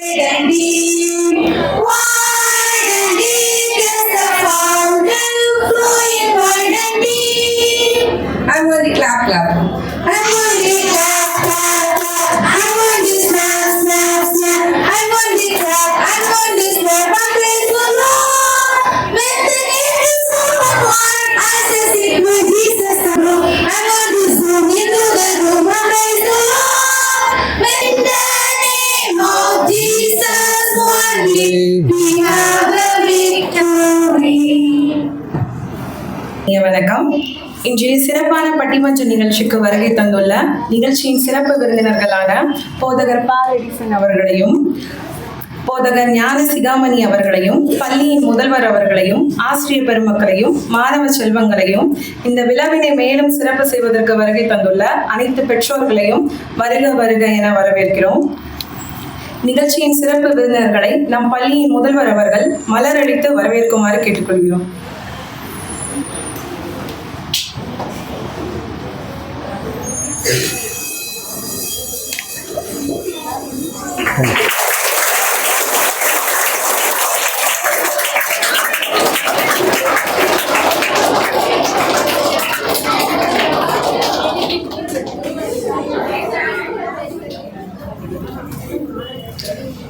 and deep, wide and deep is the fountain flowing wide and deep. I'm going to clap. I'm going to clap. I'm going to snap. I'm going to clap. I'm going to snap. I praise the Lord. When the name is one, I say, "Seek my Jesus alone." I'm going to zoom into the room. I praise the Lord. When the name of Jesus only, we have the victory. வணக்கம். இன்றைய சிறப்பான பட்டிமன்ற நிகழ்ச்சிக்கு வருகை தந்துள்ள நிகழ்ச்சியின் சிறப்பு விருந்தினர்களான போதகர் பால் எடிசன் அவர்களையும், போதகர் ஞான சிகாமணி அவர்களையும், பள்ளியின் முதல்வர் அவர்களையும், ஆசிரியர் பெருமக்களையும், மாணவ செல்வங்களையும், இந்த விழாவினை மேலும் சிறப்பு செய்வதற்கு வருகை தந்துள்ள அனைத்து பெற்றோர்களையும் வருக வருக என வரவேற்கிறோம். நிகழ்ச்சியின் சிறப்பு விருந்தினர்களை நம் பள்ளியின் முதல்வர் அவர்கள் மலரளித்து வரவேற்குமாறு கேட்டுக்கொள்கிறோம்.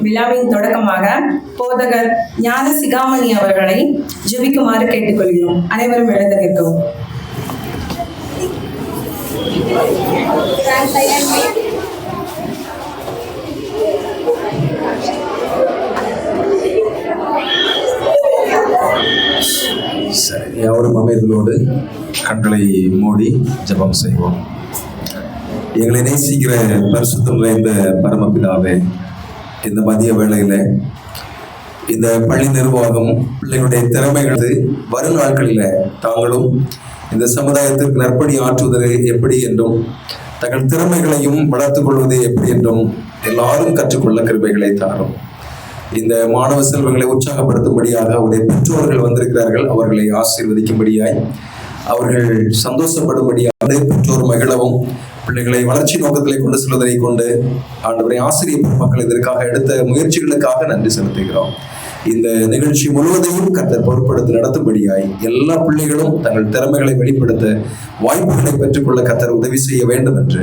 விழாவின் தொடக்கமாக போதகர் ஞான சிகாமணி அவர்களை ஜெபிக்குமாறு கேட்டுக்கொள்கிறோம். அனைவரும் எழுந்து நிற்கவும். சரி, யாவரும் அமைதலோடு கண்களை மூடி ஜெபம் செய்வோம். எங்களை நேசிக்கிற பரிசுத்தம் நிறைந்த பரமபிதாவே, இந்த மதிய வேளையில இந்த பள்ளி நிர்வாகம் பிள்ளைகளுடைய திறமைகள் வரும் நாட்களில தாங்களும் இந்த சமுதாயத்திற்கு நற்பணி ஆற்றுவதை எப்படி என்றும் தங்கள் திறமைகளையும் வளர்த்துக் கொள்வது எப்படி என்றும் எல்லாரும் கற்றுக்கொள்ள கிருபைகளை தாரும். இந்த மாணவ செல்வங்களை உற்சாகப்படுத்தும்படியாக அவருடைய பெற்றோர்கள் வந்திருக்கிறார்கள். அவர்களை ஆசீர்வதிக்கும்படியாய், அவர்கள் சந்தோஷப்படும்படியாக பெற்றோர் மகிழவும், பிள்ளைகளை வளர்ச்சி நோக்கத்திலே கொண்டு செல்வதை கொண்டு ஆண்டவரை ஆசிரியர் மக்கள் இதற்காக எடுத்த முயற்சிகளுக்காக நன்றி செலுத்துகிறோம். இந்த நிகழ்ச்சி முழுவதையும் கர்த்தர் பொறுப்படுத்தி நடத்தும்படியாய் எல்லா பிள்ளைகளும் தங்கள் திறமைகளை வெளிப்படுத்த வாய்ப்புகளை பெற்றுக்கொள்ள கர்த்தர் உதவி செய்ய வேண்டும் என்று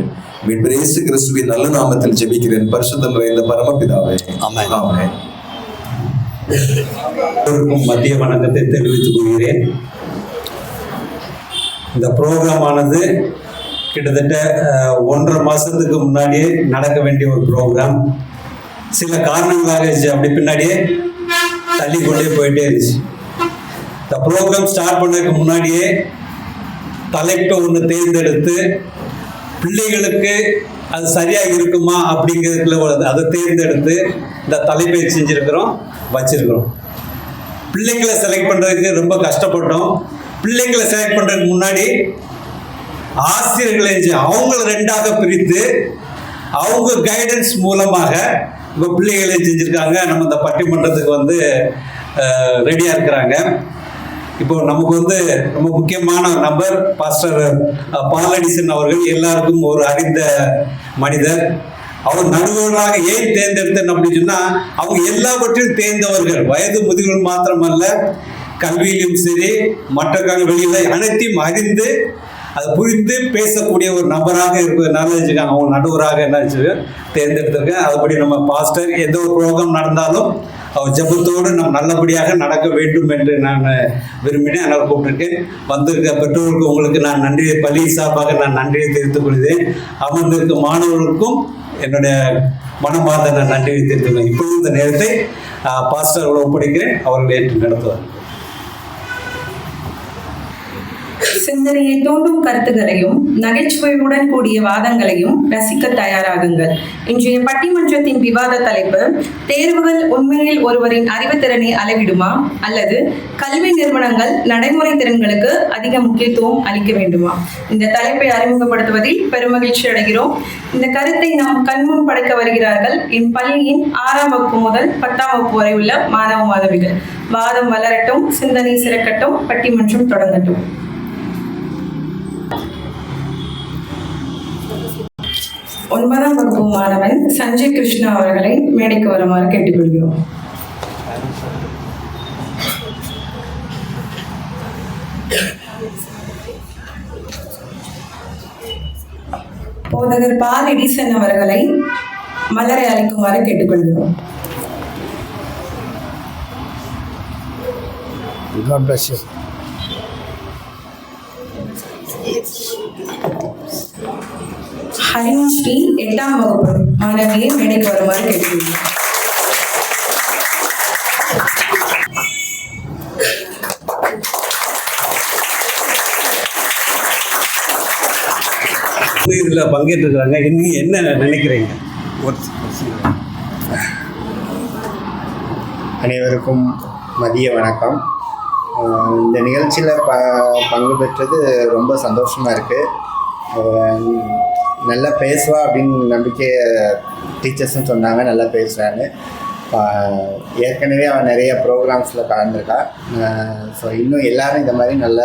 மீட்பர் இயேசு கிறிஸ்துவின் நல்ல நாமத்தில் ஜெபிக்கிறேன். பரிசுத்தம் நிறைந்த பரமபிதாவே, ஆமென். மத்திய வணக்கத்தை தெரிவித்துக் கொள்கிறேன். இந்த ப்ரோக்ராம் ஆனது கிட்டத்தட்ட 1.5 மாசத்துக்கு முன்னாடியே நடக்க வேண்டிய ஒரு ப்ரோக்ராம். சில காரணங்களாக இருந்துச்சு, அப்படி பின்னாடியே தள்ளி கொண்டே போயிட்டே இருந்துச்சு. இந்த ப்ரோக்ராம் ஸ்டார்ட் பண்ணதுக்கு முன்னாடியே தலைப்பை ஒன்று தேர்ந்தெடுத்து பிள்ளைகளுக்கு அது சரியாக இருக்குமா அப்படிங்கிறதுக்குள்ள அதை தேர்ந்தெடுத்து இந்த தலைப்பை செஞ்சுருக்கிறோம், வச்சிருக்கிறோம். பிள்ளைங்களை செலக்ட் பண்ணுறதுக்கு ரொம்ப கஷ்டப்பட்டோம். பிள்ளைங்களை செலக்ட் பண்ணுறதுக்கு முன்னாடி ஆசிரியர்களை அவங்கள 2ஆக பிரித்து அவங்க கைடன்ஸ் மூலமாக இப்போ பிள்ளைகளை செஞ்சுருக்காங்க. நம்ம இந்த பட்டிமன்றத்துக்கு ரெடியாக இருக்கிறாங்க. இப்போ நமக்கு ரொம்ப முக்கியமான நம்பர் பாஸ்டர் பால் எடிசன் அவர்கள், எல்லாருக்கும் ஒரு அறிந்த மனிதர். அவர் நடுவராக ஏன் தேர்ந்தெடுத்தேன் அப்படின்னு சொன்னால், அவங்க எல்லாவற்றையும் தேர்ந்தவர்கள், வயது முதிர்வுகள் மாத்திரமல்ல, கல்வியிலும் சரி மற்ற வெளியில அனைத்தையும் அறிந்து அது புரிந்து பேசக்கூடிய ஒரு நபராக இருப்பதனால வச்சுக்காங்க அவங்க நடுவராக என்ன தேர்ந்தெடுத்திருக்கேன். அதுபடி நம்ம பாஸ்டர் எந்த ஒரு ப்ரோக்ராம் நடந்தாலும் அவர் ஜெபத்தோடு நம்ம நல்லபடியாக நடக்க வேண்டும் என்று நான் விரும்பினேன். அதனால் கூப்பிட்டுருக்கேன். வந்திருக்க பெற்றோருக்கு உங்களுக்கு நான் நன்றியை, பள்ளி சார்பாக நான் நன்றியை தெரிவித்துக் கொள்கிறேன். அமர்ந்திருக்க மாணவர்களுக்கும் என்னுடைய மனமார்ந்த நான் நன்றியை தெரிவித்துக் கொள்கிறேன். இப்பொழுது இந்த நேரத்தை பாஸ்டர் ஒப்படைக்கிறேன், அவர்கள் ஏற்று நடத்துவார். சிந்தனையை தூண்டும் கருத்துகளையும் நகைச்சுவையுடன் கூடிய வாதங்களையும் ரசிக்க தயாராகுங்கள். இன்றைய பட்டிமன்றத்தின் விவாத தலைப்பு, தேர்வுகள் உண்மையில் ஒருவரின் அறிவுத்திறனை அளவிடுமா அல்லது கல்வி நிறுவனங்கள் நடைமுறை திறன்களுக்கு அதிக முக்கியத்துவம் அளிக்க வேண்டுமா? இந்த தலைப்பை அறிமுகப்படுத்துவதில் பெருமகிழ்ச்சி அடைகிறோம். இந்த கருத்தை நாம் கண்முன் படைக்க வருகிறார்கள் என் பள்ளியின் 6ஆம் வகுப்பு முதல் 10ஆம் வகுப்பு வரை உள்ள மாணவ மாணவிகள். வாதம் வளரட்டும், சிந்தனை சிறக்கட்டும், பட்டிமன்றம் தொடங்கட்டும். 9ஆம் வகுப்பு மாணவன் சஞ்சய் கிருஷ்ணா அவர்களை மேடைக்கு வருமாறு கேட்டுக்கொள்கிறோம். போதகர் பால் எடிசன் அவர்களை மலரை அளிக்குமாறு கேட்டுக்கொள்கிறோம். God bless you. ஹரிஸ்ரீ 8ஆம் வகுப்பு மாணவியை மேடைக்கு வருமாறு கேட்டுக்கொள்கிறோம். இதில் பங்கேற்றுக்கிறாங்க. நீங்கள் என்ன நினைக்கிறீங்க? அனைவருக்கும் மதிய வணக்கம். இந்த நிகழ்ச்சியில் பங்கு பெற்றது ரொம்ப சந்தோஷமாக இருக்குது. நல்லா பேசுவா அப்படின்னு நம்பிக்கை டீச்சர்ஸும் சொன்னாங்க. நல்லா பேசுகிறான்னு. ஏற்கனவே அவன் நிறைய ப்ரோக்ராம்ஸில் கலந்துருக்கா. ஸோ இன்னும் எல்லோரும் இந்த மாதிரி நல்ல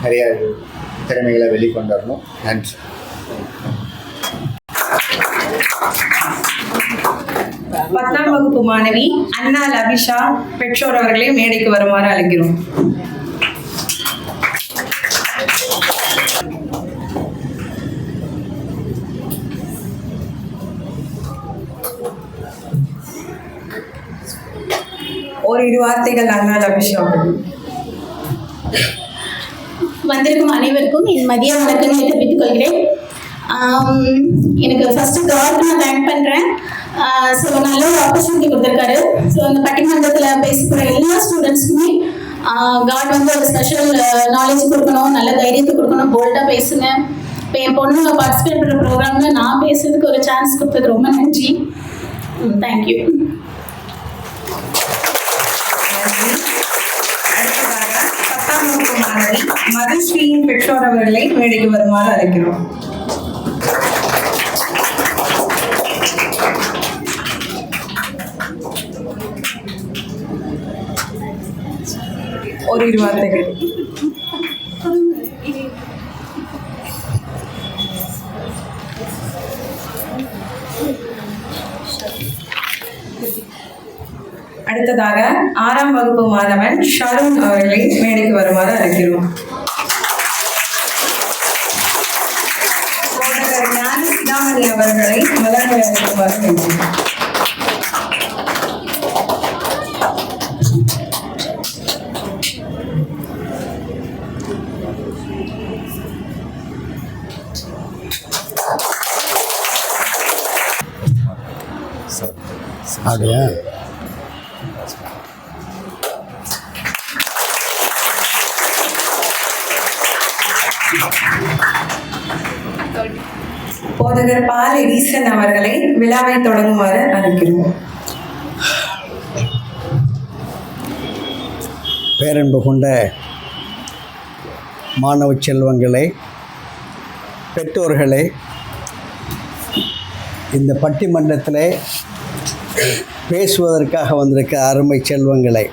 நிறைய திறமைகளை வெளிக்கொண்டு வரணும். நன்றி. பத்தாம் வகுப்பு மாணவி அண்ணா லபிஷா பெற்றோர் அவர்களே மேடைக்கு வருமாறு அழைக்கிறோம். ஓரிரு வார்த்தைகள் அண்ணா லபிஷா. வந்திருக்கும் அனைவருக்கும் என் மதிய வணக்கங்களை தெரிவித்துக் கொள்கிறேன். எனக்கு ஃபஸ்ட்டு கார்க்கு நான் தேங்க் பண்ணுறேன். ஸோ நல்ல ஒரு ஆப்பர்ச்சுனிட்டி கொடுத்துருக்காரு. ஸோ அந்த பட்டிமன்றத்தில் பேசப்படுற எல்லா ஸ்டூடெண்ட்ஸுக்குமே காட் வந்து ஒரு ஸ்பெஷல் நாலேஜ் கொடுக்கணும், நல்ல தைரியத்தை கொடுக்கணும், போல்டாக பேசுங்க. இப்போ என் பொண்ணு பார்ட்டிசிபேட் பண்ணுற ப்ரோக்ராமில் நான் பேசுறதுக்கு ஒரு சான்ஸ் கொடுத்தது ரொம்ப நன்றி. தேங்க்யூ. அடுத்ததாக 10ஆம் வகுப்பு மாணவி மதுஸ்ரீயின் பெற்றோர் அவர்களை மேடைக்கு வருமாறு அழைக்கிறோம். ஓரிரு வார்த்தைகள். அடுத்ததாக 6ஆம் வகுப்பு மாணவன் ஷருண் அவர்களை மேடைக்கு வருமாறு அழைக்கிறோம். ஞான சிதாமணி அவர்களை மலர்கள் அழைக்குமாறு கேட்கிறோம். அப்படியா? போதகர் பால் எடிசன் அவர்களை விழாவை தொடங்குமாறு அழைக்கிறோம். பேரன்பு கொண்ட மாணவ செல்வங்களே, பெற்றோர்களே, இந்த பட்டிமன்றத்தில் பேசுவதற்காக வந்திருக்க அருமை செல்வங்களை,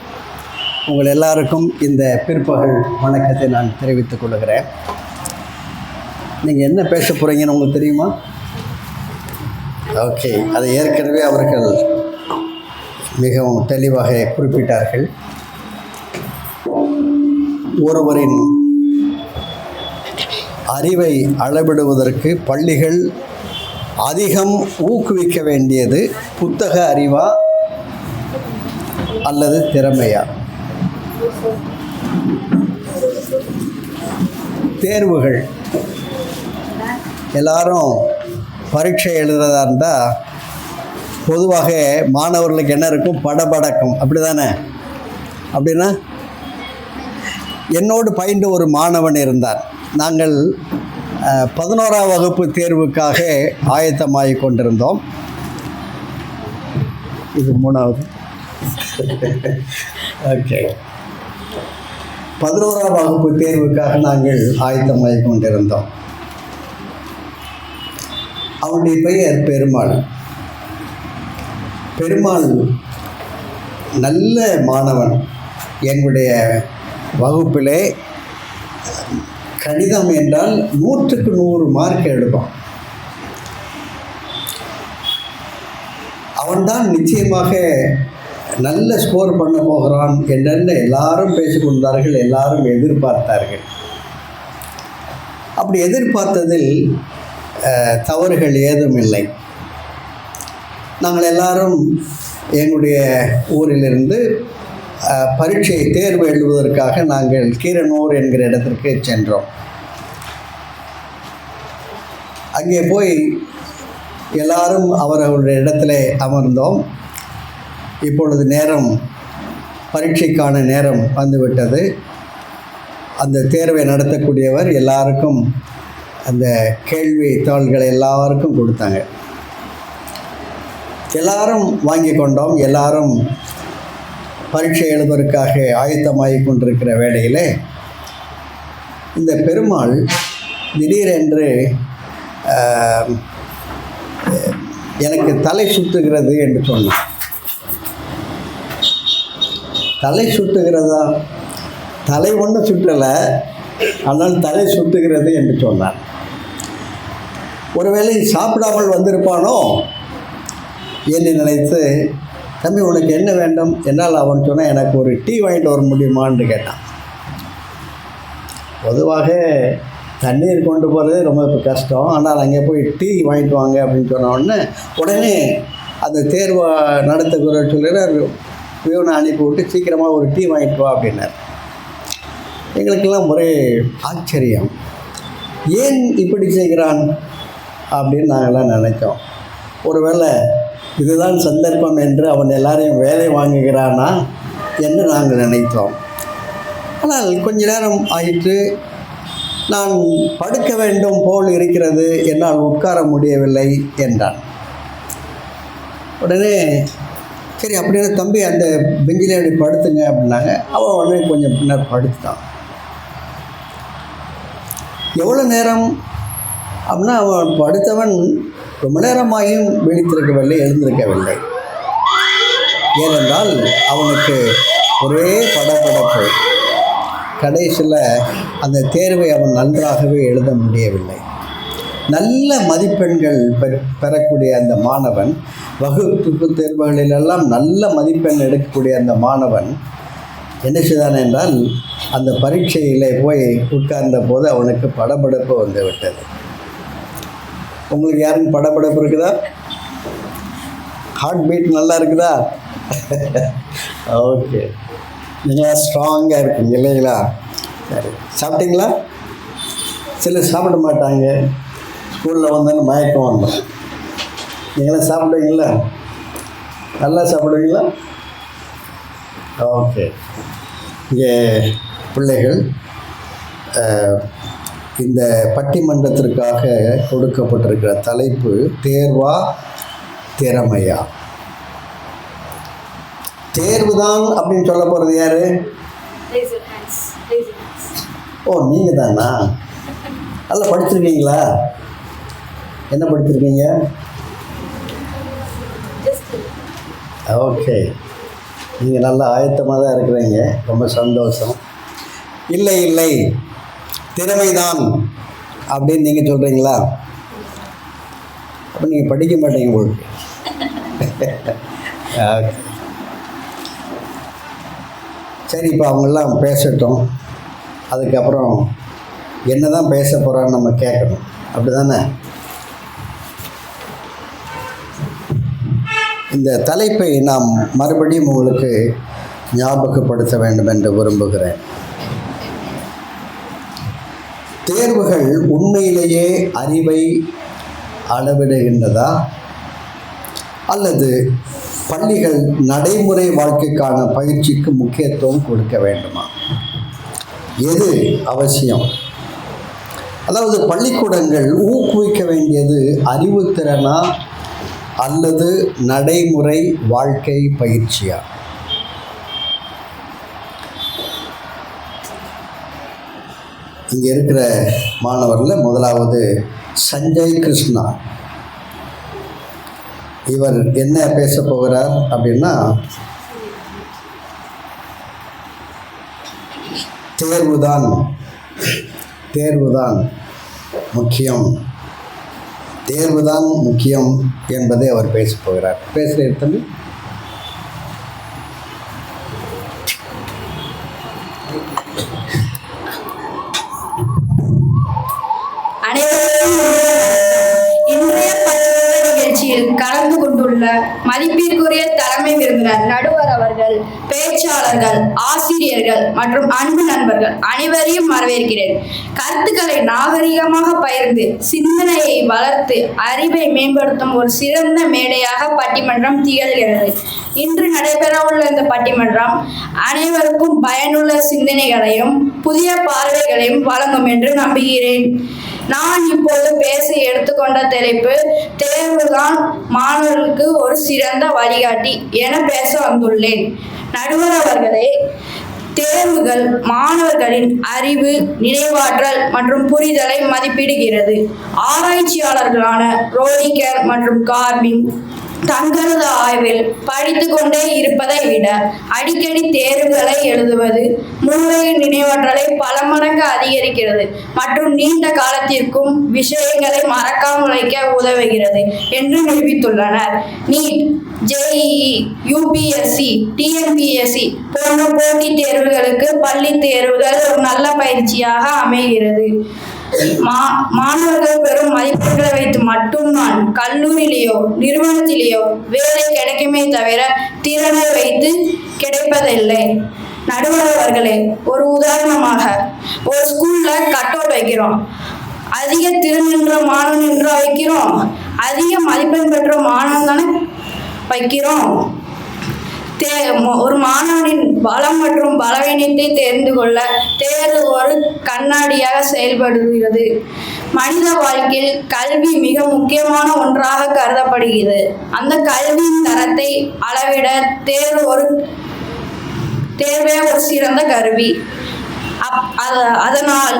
உங்கள் எல்லாருக்கும் இந்த பிற்பகல் வணக்கத்தை நான் தெரிவித்துக் கொள்கிறேன். நீங்கள் என்ன பேச போகிறீங்கன்னு உங்களுக்கு தெரியுமா? ஓகே, அதை ஏற்கனவே அவர்கள் மிகவும் தெளிவாக குறிப்பிட்டார்கள். ஒருவரின் அறிவை அளவிடுவதற்கு பள்ளிகள் அதிகம் ஊக்குவிக்க வேண்டியது புத்தக அறிவா அல்லது திறமையா? தேர்வுகள் எல்லாரும் பரீட்சை எழுதுறதா இருந்தால் பொதுவாக மாணவர்களுக்கு என்ன இருக்கும்? படபடக்கும். அப்படி தானே? அப்படின்னா என்னோடு பயின்ற ஒரு மாணவன் இருந்தார். நாங்கள் 11ஆம் வகுப்பு தேர்வுக்காக ஆயத்தமாகி கொண்டிருந்தோம். இது 3வது. ஓகே, 11ஆம் வகுப்பு தேர்வுக்காக நாங்கள் ஆயத்தமாகி கொண்டிருந்தோம். அவனுடைய பெயர் பெருமாள். பெருமாள் நல்ல மாணவன். எங்களுடைய வகுப்பிலே கணிதம் என்றால் 100க்கு 100 மார்க் எடுப்பான். அவன்தான் நிச்சயமாக நல்ல ஸ்கோர் பண்ண போகிறான் என்று எல்லாரும் பேசிக்கொண்டார்கள், எல்லாரும் எதிர்பார்த்தார்கள். அப்படி எதிர்பார்த்ததில் தவறுகள் ஏதும் இல்லை. நாங்கள் எல்லாரும் எங்களுடைய ஊரிலிருந்து பரீட்சை தேர்வு எழுதுவதற்காக நாங்கள் கீரனூர் என்கிற இடத்திற்கு சென்றோம். அங்கே போய் எல்லாரும் அவரவருடைய இடத்துல அமர்ந்தோம். இப்பொழுது பரீட்சைக்கான நேரம் வந்துவிட்டது. அந்த தேர்வை நடத்தக்கூடியவர் எல்லாருக்கும் அந்த கேள்வி தாள்களை எல்லாருக்கும் கொடுத்தாங்க. எல்லாரும் வாங்கி கொண்டோம். எல்லாரும் பரீட்சை எழுதுவதற்காக ஆயத்தமாகி கொண்டிருக்கிற வேளையில் இந்த பெருமாள் திடீரென்று எனக்கு தலை சுற்றுகிறது என்று சொன்னார். தலை சுற்றுகிறதா? தலை ஒன்றும் சுற்றலை, ஆனால் தலை சுற்றுகிறது என்று சொன்னார். ஒருவேளை சாப்பிடாமல் வந்திருப்பானோ என்று நினைத்து, தம்பி உனக்கு என்ன வேண்டும் என்னால் அவன் சொன்னால், எனக்கு ஒரு டீ வாங்கிட்டு வர முடியுமான்னு கேட்டான். பொதுவாக தண்ணீர் கொண்டு போகிறது ரொம்ப கஷ்டம், ஆனால் அங்கே போய் டீ வாங்கிட்டு வாங்க அப்படின்னு சொன்ன உடனே அந்த தேர்வை நடத்துகிற சொல்லிடுறார், பியூனை அனுப்பி விட்டு சீக்கிரமாக ஒரு டீ வாங்கிட்டு வா அப்படின்னார். எங்களுக்கெல்லாம் ஒரே ஆச்சரியம், ஏன் இப்படி செய்கிறான் அப்படின்னு நாங்கள்லாம் நினைத்தோம். ஒருவேளை இதுதான் சந்தர்ப்பம் என்று அவன் எல்லாரையும் வேலை வாங்குகிறானா என்று நாங்கள் நினைத்தோம். ஆனால் கொஞ்ச நேரம் ஆயிற்று. நான் படுக்க வேண்டும் போல் இருக்கிறது, என்னால் உட்கார முடியவில்லை என்றான். உடனே சரி அப்படின்னு தம்பி அந்த பெஞ்சிலே அப்படி படுத்துங்க அப்படின்னாங்க. அவன் உடனே கொஞ்சம் பின்னர் படுத்தான். எவ்வளோ நேரம் அப்படின்னா, அவன் படுத்தவன் ரொம்ப நேரமாயும் விழித்திருக்கவில்லை, எழுந்திருக்கவில்லை. ஏனென்றால் அவனுக்கு ஒரே படபடப்பு. கடைசியில் அந்த தேர்வை அவன் நன்றாகவே எழுத முடியவில்லை. நல்ல மதிப்பெண்கள் பெறக்கூடிய அந்த மாணவன், வகுப்பு தேர்வுகளிலெல்லாம் நல்ல மதிப்பெண் எடுக்கக்கூடிய அந்த மாணவன் என்ன செய்தான் என்றால், அந்த பரீட்சையில் போய் உட்கார்ந்த போது அவனுக்கு படபடப்பு வந்து விட்டது. உங்களுக்கு யாருக்கும் படபடப்பு இருக்குதா? ஹார்ட் பீட் நல்லா இருக்குதா? ஓகே, நீங்கள் ஸ்ட்ராங்காக இருக்குங்க இல்லைங்களா? சரி, சாப்பிட்டீங்களா? சிலர் சாப்பிட மாட்டாங்க, ஸ்கூலில் வந்தோன்னு மயக்கம் வந்தோம். நீங்களாம் சாப்பிடுவீங்களா? நல்லா சாப்பிடுவீங்களா? ஓகே. இங்கே பிள்ளைகள் இந்த பட்டிமன்றத்திற்காக கொடுக்கப்பட்டிருக்கிற தலைப்பு தேர்வா திறமையா? தேர்வு தான் அப்படின்னு சொல்ல போகிறது யாரு? ஓ, நீங்கள் தானா? நல்லா படிச்சிருக்கீங்களா? என்ன படிச்சிருக்கீங்க? ஓகே, நீங்கள் நல்லா ஆயத்தமாக தான் இருக்கிறீங்க, ரொம்ப சந்தோஷம். இல்லை இல்லை, திறமைதான் அப்படின்னு நீங்கள் சொல்கிறீங்களா? அப்போ நீங்கள் படிக்க மாட்டீங்க உங்களுக்கு. ஓகே, சரி, இப்போ அவங்கெல்லாம் பேசட்டும். அதுக்கப்புறம் என்ன தான் பேச போகிறான்னு நம்ம கேட்கணும், அப்படி தானே? இந்த தலைப்பை நாம் மறுபடியும் உங்களுக்கு ஞாபகப்படுத்த வேண்டும் என்று விரும்புகிறேன். தேர்வுகள் உண்மையிலேயே அறிவை அளவிடுகின்றதா, அல்லது பள்ளிகள் நடைமுறை வாழ்க்கைக்கான பயிற்சிக்கு முக்கியத்துவம் கொடுக்க வேண்டுமா? எது அவசியம்? அதாவது பள்ளிக்கூடங்கள் ஊக்குவிக்க வேண்டியது அறிவுத்திறனா அல்லது நடைமுறை வாழ்க்கை பயிற்சியா? இங்கே இருக்கிற மாணவரில் முதலாவது சஞ்சய் கிருஷ்ணா. இவர் என்ன பேச போகிறார் அப்படின்னா, தேர்வுதான் முக்கியம், தேர்வு தான் முக்கியம் என்பதை அவர் பேசப் போகிறார். பேசுகிறேன் தம்பி. இன்றைய பத்திரிகை நிகழ்ச்சியில் கலந்து கொண்டுள்ள மதிப்பிற்குரிய தலைமை விருந்தினர், நடுவர் அவர்கள், பேச்சாளர்கள், ஆசிரியர்கள் மற்றும் அன்பு நண்பர்கள் அனைவரையும் வரவேற்கிறேன். கருத்துக்களை நாகரிகமாக பகிர்ந்து சிந்தனையை வளர்த்து அறிவை மேம்படுத்தும் ஒரு சிறந்த மேடையாக பட்டிமன்றம் திகழ்கிறது. இன்று நடைபெறவுள்ள இந்த பட்டிமன்றம் அனைவருக்கும் பயனுள்ள சிந்தனைகளையும் புதிய பார்வைகளையும் வழங்கும் என்று நம்புகிறேன். நான் இப்போது பேச எடுத்துக்கொண்ட தலைப்பு தேர்வுதான் மாணவர்களுக்கு ஒரு சிறந்த வழிகாட்டி என பேச வந்துள்ளேன். நடுவர் அவர்களே, தேர்வுகள் மாணவர்களின் அறிவு, நினைவாற்றல் மற்றும் புரிதலை மதிப்பிடுகிறது. ஆராய்ச்சியாளர்களான ரோடிகர் மற்றும் கார்பின் தங்களது ஆய்வில் படித்து கொண்டே இருப்பதை விட அடிக்கடி தேர்வுகளை எழுதுவது மூளையின் நினைவாற்றலை பல மடங்கு அதிகரிக்கிறது மற்றும் நீண்ட காலத்திற்கும் விஷயங்களை மறக்காமல் வைக்க உதவுகிறது என்று நிரூபித்துள்ளனர். நீட், JEE, UPSC, TNPSC போன்ற போட்டித் தேர்வுகளுக்கு பள்ளி தேர்வுகள் ஒரு நல்ல பயிற்சியாக அமைகிறது. மாணவர்கள் பெறும் மதிப்பெண்களை வைத்து மட்டும்தான் கல்லூரியிலேயோ நிறுவனத்திலேயோ வேலை கிடைக்குமே தவிர திறனை வைத்து கிடைப்பதில்லை. நடுவர் அவர்களே, ஒரு உதாரணமாக ஒரு ஸ்கூல்ல கட் அவுட் வைக்கிறோம். அதிக திறன் என்ற மாணவன் என்று வைக்கிறோம், அதிக மதிப்பெண் பெற்ற மாணவன் தானே வைக்கிறோம். ஒரு மாணவனின் பலம் மற்றும் பலவீனத்தை தெரிந்து கொள்ள தேர்வு ஒரு கண்ணாடியாக செயல்படுகிறது. மனித வாழ்க்கையில் கல்வி மிக முக்கியமான ஒன்றாக கருதப்படுகிறது. அந்த கல்வியின் தரத்தை அளவிட தேர்வே ஒரு சிறந்த கருவி. அதனால்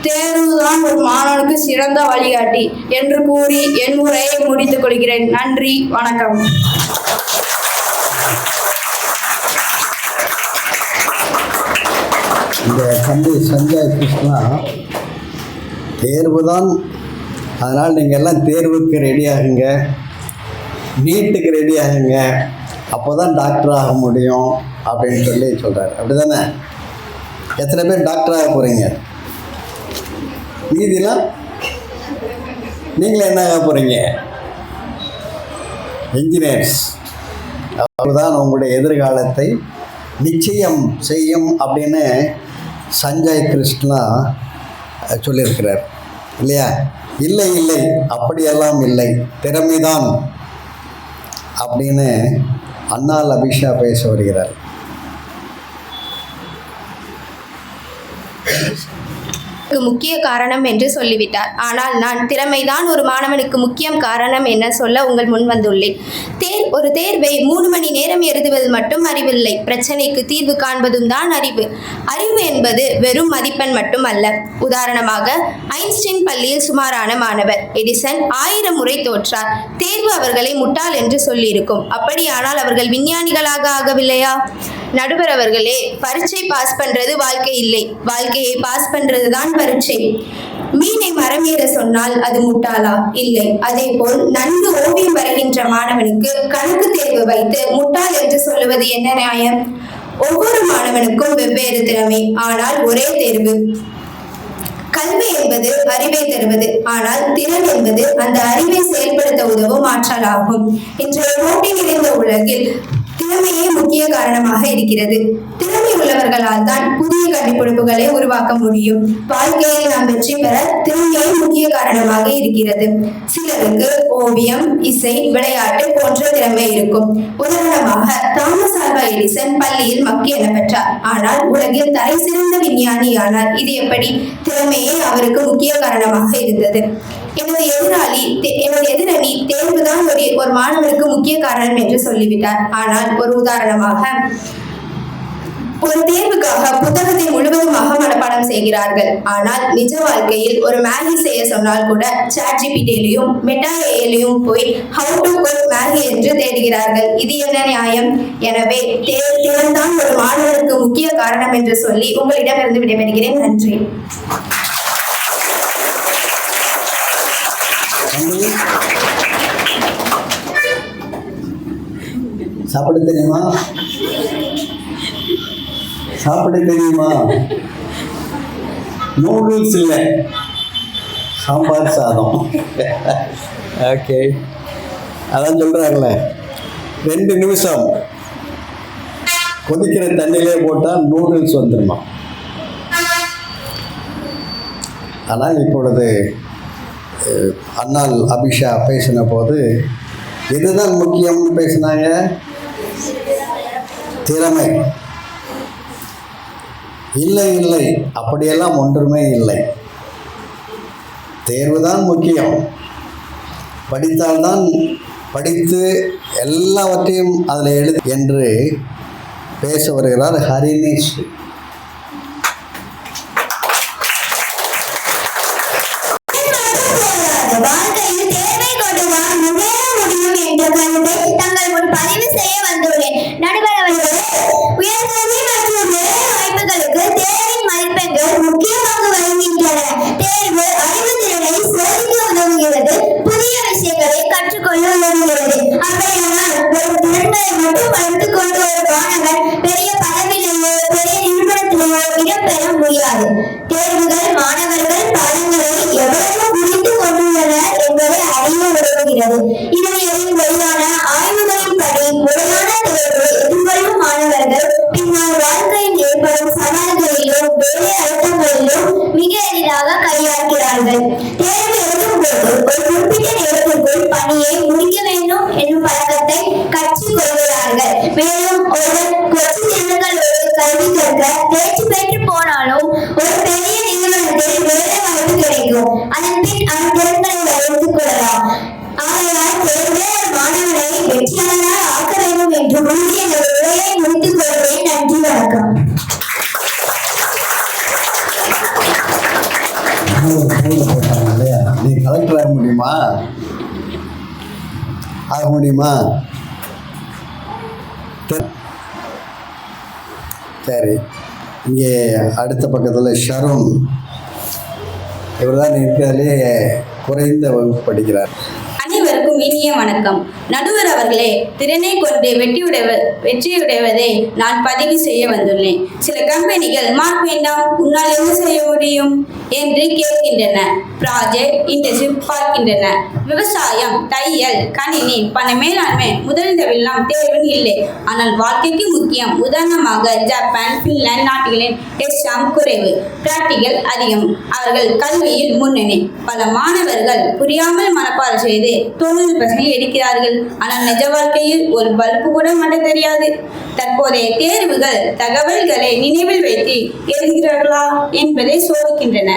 தேர்வுதான் ஒரு மாணவனுக்கு சிறந்த வழிகாட்டி என்று கூறி என் உரையை முடித்துக் கொள்கிறேன். நன்றி, வணக்கம். இந்த தம்பி சஞ்சய் கிருஷ்ணா, தேர்வு தான், அதனால் நீங்கள் எல்லாம் தேர்வுக்கு ரெடி ஆகுங்க, நீட்டுக்கு ரெடி ஆகுங்க, அப்போ தான் டாக்டர் ஆக முடியும் அப்படின்னு சொல்லி சொல்கிறார். அப்படி தானே? எத்தனை பேர் டாக்டர் ஆக போகிறீங்க? மீதிலாம் நீங்களே என்ன ஆக போகிறீங்க? இன்ஜினியர்ஸ். அதுதான் உங்களுடைய எதிர்காலத்தை நிச்சயம் செய்யும் அப்படின்னு சஞ்சய் கிருஷ்ணா சொல்லியிருக்கிறார் இல்லையா? இல்லை இல்லை, அப்படியெல்லாம் இல்லை, திறமைதான் அப்படின்னு அன்னாள் அபிஷா பேச வருகிறார். முக்கிய காரணம் என்று சொல்லிவிட்டார். ஆனால் நான் திறமைதான் ஒரு மாணவனுக்கு முக்கியம் காரணம் என சொல்ல உங்கள் முன் வந்துள்ளேன். ஒரு தேர்வை 3 மணி நேரம் எழுதுவது மட்டும் அறிவில்லை, பிரச்சனைக்கு தீர்வு காண்பதும் தான் அறிவு. அறிவு என்பது வெறும் மதிப்பெண் மட்டும் அல்ல. உதாரணமாக, ஐன்ஸ்டீன் பள்ளியில் சுமாரான மாணவர், எடிசன் 1000 முறை தோற்றார். தேர்வு அவர்களை முட்டாள் என்று சொல்லியிருக்கும். அப்படியானால் அவர்கள் விஞ்ஞானிகளாக ஆகவில்லையா? நடுவர் அவர்களே, பரீட்சை பாஸ் பண்றது வாழ்க்கை இல்லை, வாழ்க்கையை பாஸ் பண்றது தான் பரீட்சை. மீனை மரம் ஏற சொன்னால் அது முட்டாளா? இல்லை. அதே போல் நன்கு ஓவியம் வரைகின்ற மாணவனுக்கு கணக்கு தேர்வு வைத்து முட்டாள் என்று சொல்லுவது என்ன நியாயம்? ஒவ்வொரு மாணவனுக்கும் வெவ்வேறு திறமை, ஆனால் ஒரே தேர்வு. கல்வி என்பது அறிவை தருவது, ஆனால் திறன் என்பது அந்த அறிவை செயல்படுத்த உதவும் ஆற்றல் ஆகும். இன்றைய போட்டி நிறைந்த உலகில் திறமையே முக்கிய காரணமாக இருக்கிறது. திறமை உள்ளவர்களால் தான் புதிய கண்டுபிடிப்புகளை உருவாக்க முடியும். வாழ்க்கையில் நாம் வெற்றி பெற திறமையே முக்கிய காரணமாக இருக்கிறது. சிலருக்கு ஓவியம், இசை, விளையாட்டு போன்ற திறமை இருக்கும். உதாரணமாக, தாமஸ் ஆல்வா எடிசன் பள்ளியில் மக்கி என பெற்றார், ஆனால் உலகில் தலை சிறந்த விஞ்ஞானியானார். இது எப்படி? திறமையே அவருக்கு முக்கிய காரணமாக இருந்தது. எனது எதிரணி தேர்வுதான் ஒரு மாணவனுக்கு முக்கிய காரணம் என்று சொல்லிவிட்டார். ஆனால் ஒரு உதாரணமாக, ஒரு தேர்வுக்காக புத்தகத்தை முழுவதுமாக மனப்பாடம் செய்கிறார்கள். ஆனால் நிஜ வாழ்க்கையில் ஒரு மேகி செய்ய சொன்னால் கூட ChatGPTலையும் மெட்டா ஏஐலையும் போய் ஹவு டு குக் மேகி என்று தேடுகிறார்கள். இது என்ன நியாயம்? எனவே திறன் தான் ஒரு மாணவனுக்கு முக்கிய காரணம் என்று சொல்லி உங்களிடமிருந்து விடைபெறுகிறேன். நன்றி. தம்பி சாப்பிட தெரியுமா? சாப்பிட தெரியுமா? நூடுல்ஸ் இல்லை, சாம்பார் சாதம். ஓகே, அதான் சொல்கிறாங்களே 2 நிமிஷம் கொதிக்கிற தண்ணியிலே போட்டால் நூடுல்ஸ் வந்துடுமா. ஆனால் இப்பொழுது அன்னாள் அபிஷா பேசின போது இதுதான் முக்கியம்னு பேசினாங்க. திறமை இல்லை இல்லை, அப்படியெல்லாம் ஒன்றுமே இல்லை. தேர்வு தான் முக்கியம். படித்தால்தான், படித்து எல்லாவற்றையும் அதில் எழுது என்று பேச வருகிறார் ஹரினேஷ். வாழ்க்கையில் தேர்வை கொண்டுதான் முன்னேற முடியும் என்ற கருத்தை தங்கள் முன் பதிவு செய்ய வந்துள்ளேன். நடுவர் அவர்களே, உயர்கல்வி மற்றும் வேலை வாய்ப்புகளுக்கு தேர்வின் மதிப்பெண்கள் முக்கிய பங்கு வகிக்கின்றன. தேர்வு அறிவுத்திறனை சோதிக்க உதவுகிறது, புதிய விஷயங்களை கற்றுக்கொள்ள உதவுகிறது. அப்படியானால் ஒரு திறன்களை மட்டும் வளர்த்துக் கொண்டு ஒரு மாணவன் பெரிய பதவியிலேயோ பெரிய நிறுவனத்திலேயோ இடம்பெற முடியாது. தேர்வுகள் மாணவர்கள் பாடங்களை எவ்வளவு புரிந்து கொண்டுள்ளனர் என்பதை அறிய உதவுகிறது. இதனை வெளியான ஆய்வுகளின்படி முறையான தேர்வு எதிர்கொள்ளும் மாணவர்கள் பின்னால் வாழ்க்கையில் ஏற்படும் சவால்களிலும் வேலை அழுத்தங்களிலும் மிக எளிதாக கையாள்கிறார்கள். தேர்வு எழுதும் போது ஒரு குறிப்பிட்ட நேரத்திற்குள் பணியை முடிக்க வேண்டும் என்னும் பழக்கத்தை கற்றுக் கொள்கிறார்கள். மேலும் ஒருவர் கொச்சு திறன்களோடு கல்வி கற்க தேர்ச்சி பெற்று போனாலும் ஒரு பெரிய நிறுவனத்தில் வேலை வாய்ப்பு கிடைக்கும். அதன் பின் அந்த திறன்களை வளர்த்துக் கொள்ளலாம். ஆகையால் தேர்வே மாணவனை வெற்றியாளராக ஆக்க வேண்டும் என்று உறுதி எனது உரையை முடித்துக் கொள்வேன். நன்றி, வணக்கம். போட்டாங்க இல்லையா? நீ கலெக்டர் ஆக முடியுமா? ஆக முடியுமா? சரி, இங்கே அடுத்த பக்கத்தில் ஷருண், இவர் தான் இருக்கிறதுலே குறைந்த வகுப்பு படிக்கிறார். அனைவருக்கும் இனிய வணக்கம். நடுவர் அவர்களே, திறனை கொண்டு வெற்றியுடைவதை நான் பதிவு செய்ய வந்துள்ளேன். சில கம்பெனிகள் மார்க் வேண்டாம், உன்னால் என்ன செய்ய முடியும் என்று கேட்கின்றன. ப்ராஜெக்ட், இன்டர்ன்ஷிப் பார்க்கின்றன. விவசாயம், தையல், கணினி, பண மேலாண்மை முதலியவெல்லாம் தேர்வு இல்லை, ஆனால் வாழ்க்கைக்கு முக்கியம். உதாரணமாக ஜப்பான், பின்லாந்து நாடுகளின் எக்ஸாம் குறைவு, பிராக்டிகல் அதிகம். அவர்கள் கல்வியில் முன்னணி. பல மாணவர்கள் புரியாமல் மனப்பாடம் செய்து 90% எடுக்கிறார்கள். ஆனால் நிஜ வாழ்க்கையில் ஒரு பல்பு கூட மாட்ட தெரியாது. தற்போதைய தேர்வுகள் தகவல்களை நினைவில் வைத்து எழுதுகிறார்களா என்பதை சோதிக்கின்றன.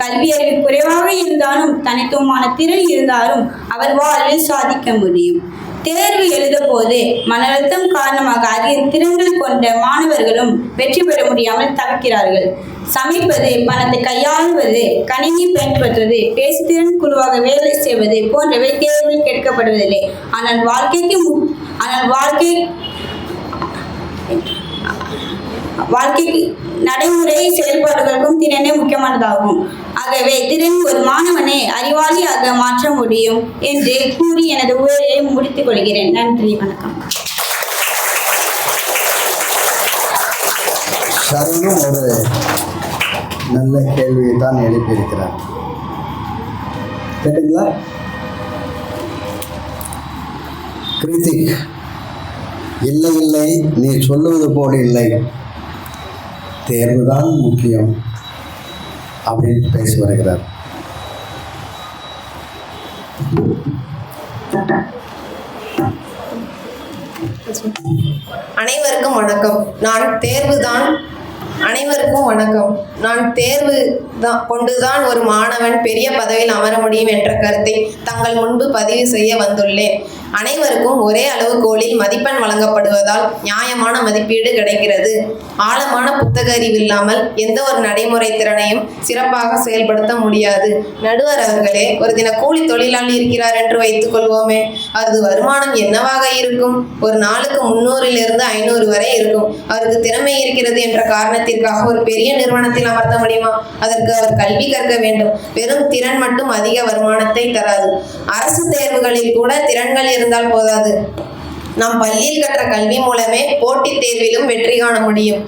கல்வி அறிவு குறைவாக இருந்தாலும் தனித்துவமான திறன் இருந்தாலும் அவர் வாழ்வில் சாதிக்க முடியும். தேர்வு எழுத போது மன அழுத்தம் காரணமாக அதிக திறன்கள் கொண்ட மாணவர்களும் வெற்றி பெற முடியாமல் தவிக்கிறார்கள். சமைப்பது, பணத்தை கையாளுவது, கணினி பயன்படுத்துவது, பேசுதிறன் குழுவாக வேலை செய்வது போன்றவை தேர்வில் கேட்கப்படுவதில்லை. ஆனால் வாழ்க்கைக்கு நடைமுறை செயல்பாடுகளுக்கும் திறனே முக்கியமானதாகும். ஆகவே திறன் ஒரு மாணவனை அறிவாளியாக மாற்ற முடியும் என்று கூறி எனது உரையை முடித்துக் கொள்கிறேன். நன்றி, வணக்கம். ஷருணும் ஒரு நல்ல கேள்வியை தான் எழுப்பியிருக்கிறார். கேட்டீங்களா? கிருத்திக், இல்லை இல்லை, நீ சொல்லுவது போல் இல்லை, தேர்வுதான் முக்கியம் அப்படின்னு பேசி வருகிறார். அனைவருக்கும் வணக்கம். நான் தேர்வு கொண்டுதான் ஒரு மாணவன் பெரிய பதவியில் அமர முடியும் என்ற கருத்தை தங்கள் முன்பு பதிவு செய்ய வந்துள்ளேன். அனைவருக்கும் ஒரே அளவுகோலில் மதிப்பெண் வழங்கப்படுவதால் நியாயமான மதிப்பீடு கிடைக்கிறது. ஆழமான புத்தக அறிவு இல்லாமல் எந்த ஒரு நடைமுறை திறனையும் சிறப்பாக செயல்படுத்த முடியாது. நடுவர் அவர்களே, ஒரு தின கூலி தொழிலாளி இருக்கிறார் என்று வைத்துக் கொள்வோமே, அது வருமானம் என்னவாக இருக்கும்? ஒரு நாளுக்கு 300 to 500 வரை இருக்கும். அவருக்கு திறமை இருக்கிறது என்ற காரணத்தை காரணத்திற்காக ஒரு பெரிய நிறுவனத்தில் அமர்த்த முடியுமா? அதற்கு அவர் கல்வி கற்க வேண்டும். வெறும் திறன் மட்டும் அதிக வருமானத்தை தராது. அரசு தேர்வுகளில் கூட திறன்கள் இருந்தால் போதாது. நாம் பள்ளியில் கற்ற கல்வி மூலமே போட்டித் தேர்விலும் வெற்றி காண முடியும்.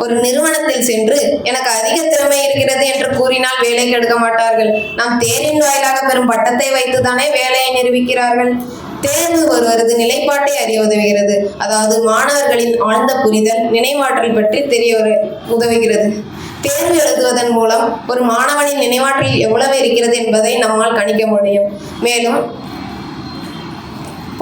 ஒரு நிறுவனத்தில் சென்று எனக்கு அதிக திறமை இருக்கிறது என்று கூறினால் வேலைக்கு எடுக்க மாட்டார்கள். நாம் தேர்வின் வாயிலாக பெறும் பட்டத்தை வைத்துதானே வேலையை நிரூபிக்கிறார்கள். தேர்வு ஒருவரது நிலைப்பாட்டை அறிய உதவுகிறது. அதாவது மாணவர்களின் ஆழ்ந்த புரிதல், நினைவாற்றல் பற்றி தெரிய உதவுகிறது. தேர்வு எழுதுவதன் மூலம் ஒரு மாணவனின் நினைவாற்றல் எவ்வளவு இருக்கிறது என்பதை நம்மால் கணிக்க முடியும். மேலும்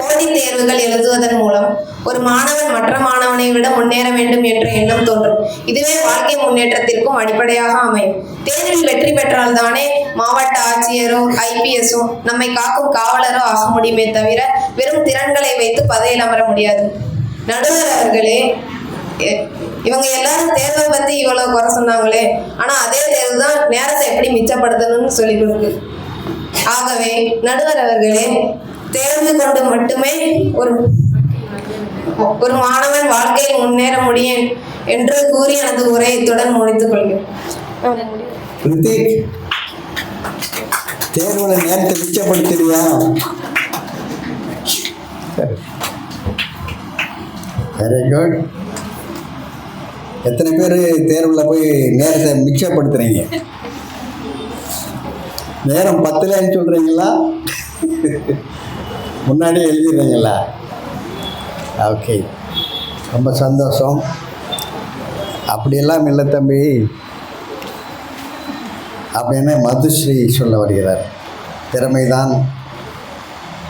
போட்டித் தேர்வுகள் எழுதுவதன் மூலம் ஒரு மாணவன் மற்ற மாணவனை விட முன்னேற வேண்டும் என்ற எண்ணம் தோன்றும். இதுவே வாழ்க்கை முன்னேற்றத்திற்கும் அடிப்படையாக அமையும். தேர்வில் வெற்றி பெற்றால் தானே மாவட்ட ஆட்சியரோ IPSஓ நம்மை காக்கும் காவலரோ ஆக முடியுமே தவிர வெறும் திறன்களை வைத்து பதவியில் அமர முடியாது. நடுவர் அவர்களே, இவங்க எல்லாரும் தேர்வை பத்தி இவ்வளவு குறை சொன்னாங்களே, ஆனா அதே தேர்வு தான் நேரத்தை எப்படி மிச்சப்படுத்தணும்னு சொல்லி கொடுக்கு. ஆகவே நடுவர் அவர்களே, தேர்வு கொண்டு மட்டுமே ஒரு மாணவன் வாழ்க்கையில் முன்னேற முடியும் என்று கூறி எனது உரையை இத்துடன் முடித்துக் கொள்கிறேன். தேர்வுல நேரத்தை மிச்சப்படுத்தியா? Very good. எத்தனை பேர் தேர்வில் போய் நேரத்தை மிச்சப்படுத்துறீங்க? நேரம் 10ன்னு சொல்கிறீங்களா? முன்னாடியே எழுதிடுறீங்களா? ஓகே, ரொம்ப சந்தோஷம். அப்படியெல்லாம் இல்லை தம்பி அப்படின்னு மதுஸ்ரீ சொல்ல வருகிறார்.